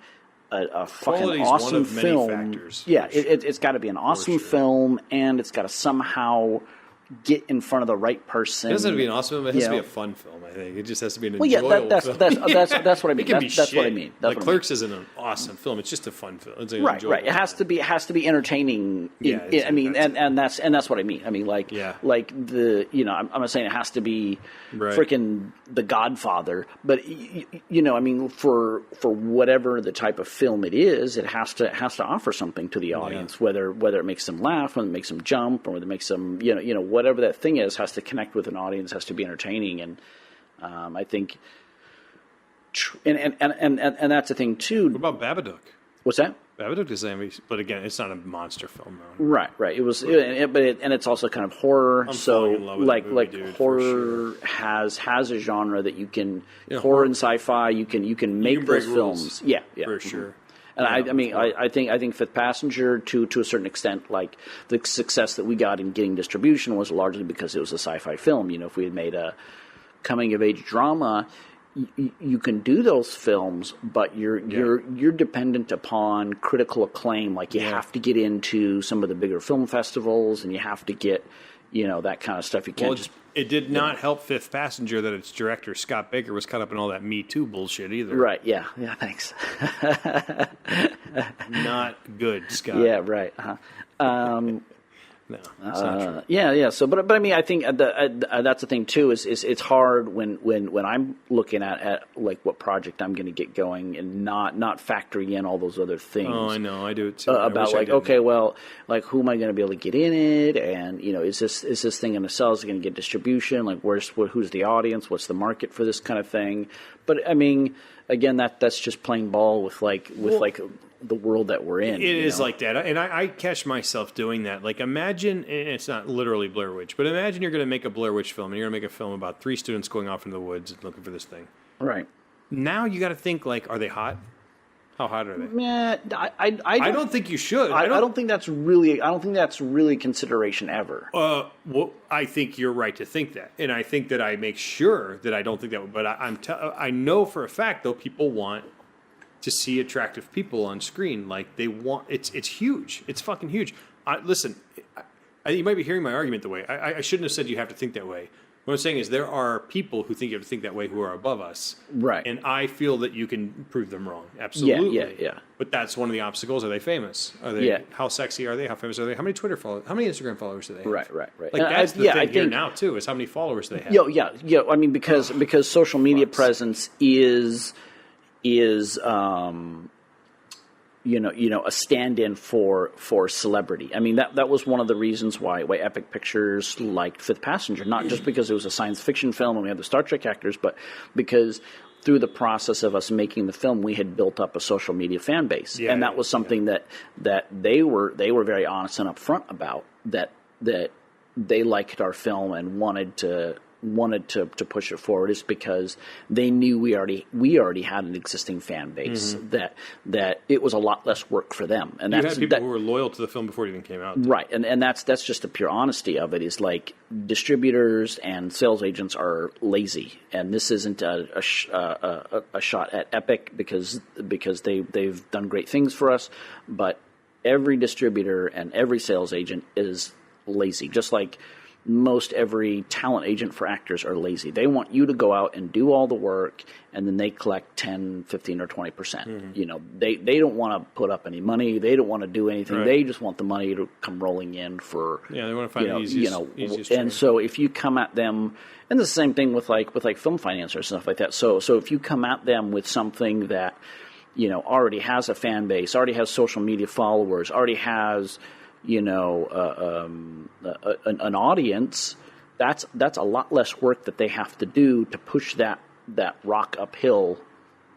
a fucking awesome film. It's got to be an awesome film, and it's got to somehow get in front of the right person. It doesn't have to be an awesome film. It has to be a fun film, I think. It just has to be an enjoyable film. That's what I mean. That's what I mean. Clerks isn't an awesome film. It's just a fun film. It's right. It has to be entertaining. I mean, and that's what I mean. I mean, like the I'm not saying it has to be freaking The Godfather, but I mean, for whatever the type of film it is, it has to offer something to the audience, whether it makes them laugh, whether it makes them jump, or whether it makes them whatever that thing is, has to connect with an audience, has to be entertaining, and I think, and that's the thing too. What about Babadook? What's that? Babadook is but again, it's not a monster film, though. Right. It was, and it's also kind of horror. Horror sure. has a genre that you can horror and sci-fi. You can make those films. Yeah, for sure. And I think Fifth Passenger, to a certain extent, like the success that we got in getting distribution was largely because it was a sci-fi film. If we had made a coming of age drama, you can do those films, but you're dependent upon critical acclaim. Like you have to get into some of the bigger film festivals, and you have to get that kind of stuff. You can't just. It did not help Fifth Passenger that its director, Scott Baker, was caught up in all that Me Too bullshit either. Right, yeah, thanks. Not good, Scott. Yeah, right. Uh-huh. No, that's not true. Yeah. So, but I mean, I think that's the thing too. Is it's hard when I'm looking at like what project I'm going to get going and not factoring in all those other things. Oh, I know, I do it too. About like, okay, well, like who am I going to be able to get in it, and is this thing going to sell? Is it going to get distribution? Like, who's the audience? What's the market for this kind of thing? But I mean, again, that's just playing ball with the world that we're in. It is like that. And I catch myself doing that. Like, imagine, and it's not literally Blair Witch, but imagine you're going to make a Blair Witch film, and you're going to make a film about 3 students going off into the woods and looking for this thing. Right. Now you got to think, like, are they hot? How hot are they? Yeah, I don't think you should. I don't think that's really consideration ever. Well, I think you're right to think that, and I think that I make sure that I don't think that. But I know for a fact though, people want to see attractive people on screen. Like they want it's huge. It's fucking huge. Listen, you might be hearing my argument the way I shouldn't have said you have to think that way. What I'm saying is there are people who think you have to think that way who are above us. Right. And I feel that you can prove them wrong. Absolutely. Yeah. But that's one of the obstacles. Are they famous? Are they? How sexy are they? How famous are they? How many Twitter followers? How many Instagram followers do they have? Right. Like that's the thing here now too, is how many followers they have. Yeah. I mean, because social media presence is a stand-in for celebrity. I mean, that was one of the reasons why Epic Pictures liked Fifth Passenger, not just because it was a science fiction film and we had the Star Trek actors, but because through the process of us making the film, we had built up a social media fan base, and that was something that they were very honest and upfront about, that they liked our film and wanted to push it forward, is because they knew we already had an existing fan base, that it was a lot less work for them. And you had people who were loyal to the film before it even came out. Right, and that's just the pure honesty of it, is like distributors and sales agents are lazy, and this isn't a shot at Epic because they've done great things for us, but every distributor and every sales agent is lazy, just like most every talent agent for actors are lazy. They want you to go out and do all the work, and then they collect 10, 15, or 20%. They don't want to put up any money. They don't want to do anything. Right. They just want the money to come rolling in for. Yeah, they want to find the easiest and so if you come at them, and the same thing with like film financiers and stuff like that. So if you come at them with something that already has a fan base, already has social media followers, already has an audience, that's a lot less work that they have to do to push that rock uphill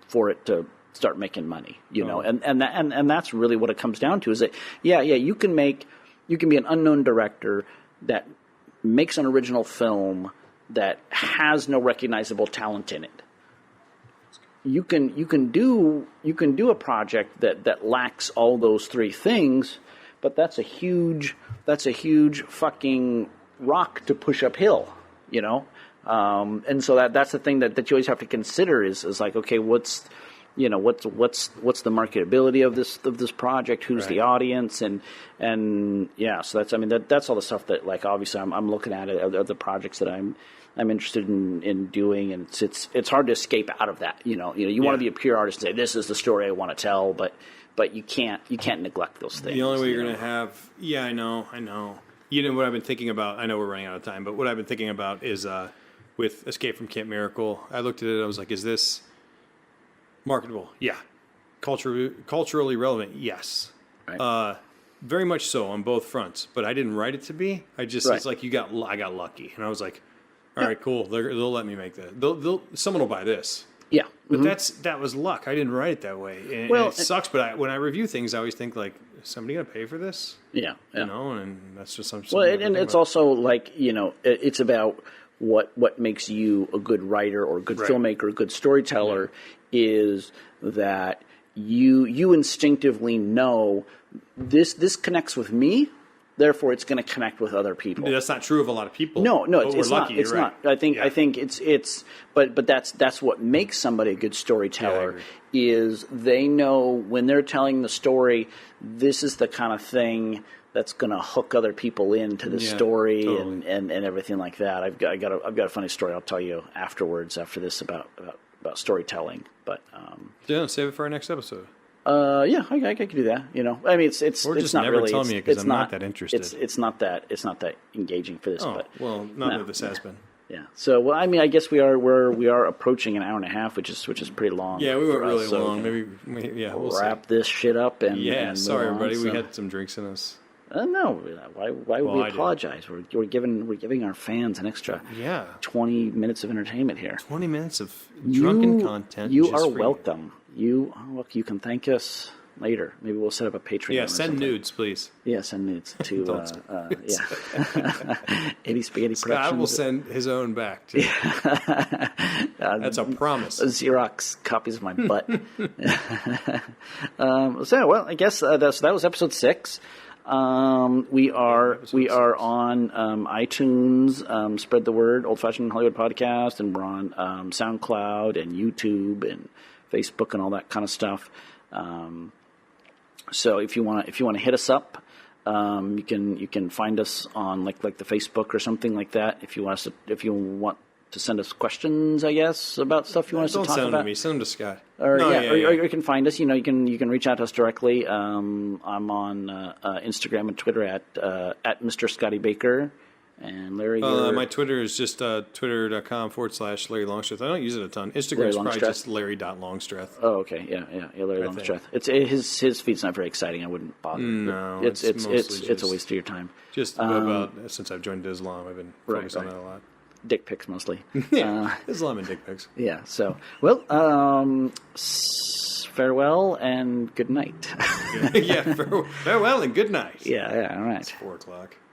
for it to start making money, and that's really what it comes down to, is that you can be an unknown director that makes an original film that has no recognizable talent in it. You can do a project that lacks all those 3 things, but that's a huge fucking rock to push uphill, and so that's the thing that you always have to consider is like, okay, what's the marketability of this project? Who's the audience? And so that's all the stuff that, like, obviously I'm looking at it, of the projects that I'm interested in doing, and it's hard to escape out of that. You want to be a pure artist and say, this is the story I want to tell, but you can't neglect those things. The only way you're going to have, I know. What I've been thinking about, I know we're running out of time, but what I've been thinking about is with Escape from Camp Miracle, I looked at it, I was like, is this marketable? Yeah. Culturally relevant? Yes. Right. Very much so on both fronts, but I didn't write it to be. It's like I got lucky, and I was like, all right, cool. They'll let me make that. Someone will buy this. Yeah, but that was luck. I didn't write it that way, and it sucks. But when I review things, I always think, like, is somebody going to pay for this? Yeah. And that's just something. Well, and it's also like, it's about what makes you a good writer or a good filmmaker, a good storyteller, is that you instinctively know this connects with me. Therefore, it's going to connect with other people. That's not true of a lot of people. No, it's not. It's not. I think it's. But that's what makes somebody a good storyteller. Is they know when they're telling the story, this is the kind of thing that's going to hook other people into the story, totally. and everything like that. I've got a funny story I'll tell you afterwards, after this, about storytelling. But save it for our next episode. Yeah, I could do that. You know, I mean, it's Or it's just not never really. tell me because I'm not that interested. It's not that engaging for this. Oh, but well, none of this has been. Yeah. So, well, I mean, I guess we are approaching an hour and a half, which is pretty long. Yeah, we went for us, really so long. Maybe, we'll wrap this shit up and Yeah, and sorry, move on. everybody. We So- had some drinks in us. No, why would Well, we I did. apologize? We're giving our fans an extra Yeah. 20 minutes of entertainment here. 20 minutes of drunken content. You just are for welcome. Look, you can thank us later. Maybe we'll set up a Patreon. Yeah, or send something. nudes, please. Yeah, send nudes to Don't yeah. 80 Spaghetti Scott will Productions. send his own back. Too. That's a promise. Xerox copies of my butt. So, well, I guess that was episode 6. We are on iTunes. Spread the word, Old Fashioned Hollywood Podcast, and we're on SoundCloud and YouTube and Facebook and all that kind of stuff. So if you want to hit us up, you can find us on like the Facebook or something like that. If you want to send us questions, I guess, about stuff you want us to talk about. Don't send them to me. Send them to Scott. Or you can find us. You can reach out to us directly. I'm on Instagram and Twitter at Mr. Scotty Baker. And Larry, my Twitter is just twitter.com/Larry Longstreth. I don't use it a ton. Instagram's probably just Larry.Longstreth. Oh, okay, yeah, Larry Longstreth. It's his feed's not very exciting. I wouldn't bother. No, it's a waste of your time. Just about since I've joined Islam, I've been focused on that a lot. Dick pics mostly. Yeah, Islam and dick pics. Yeah. So, well, farewell and good night. Yeah, farewell and good night. Yeah. All right. It's 4:00.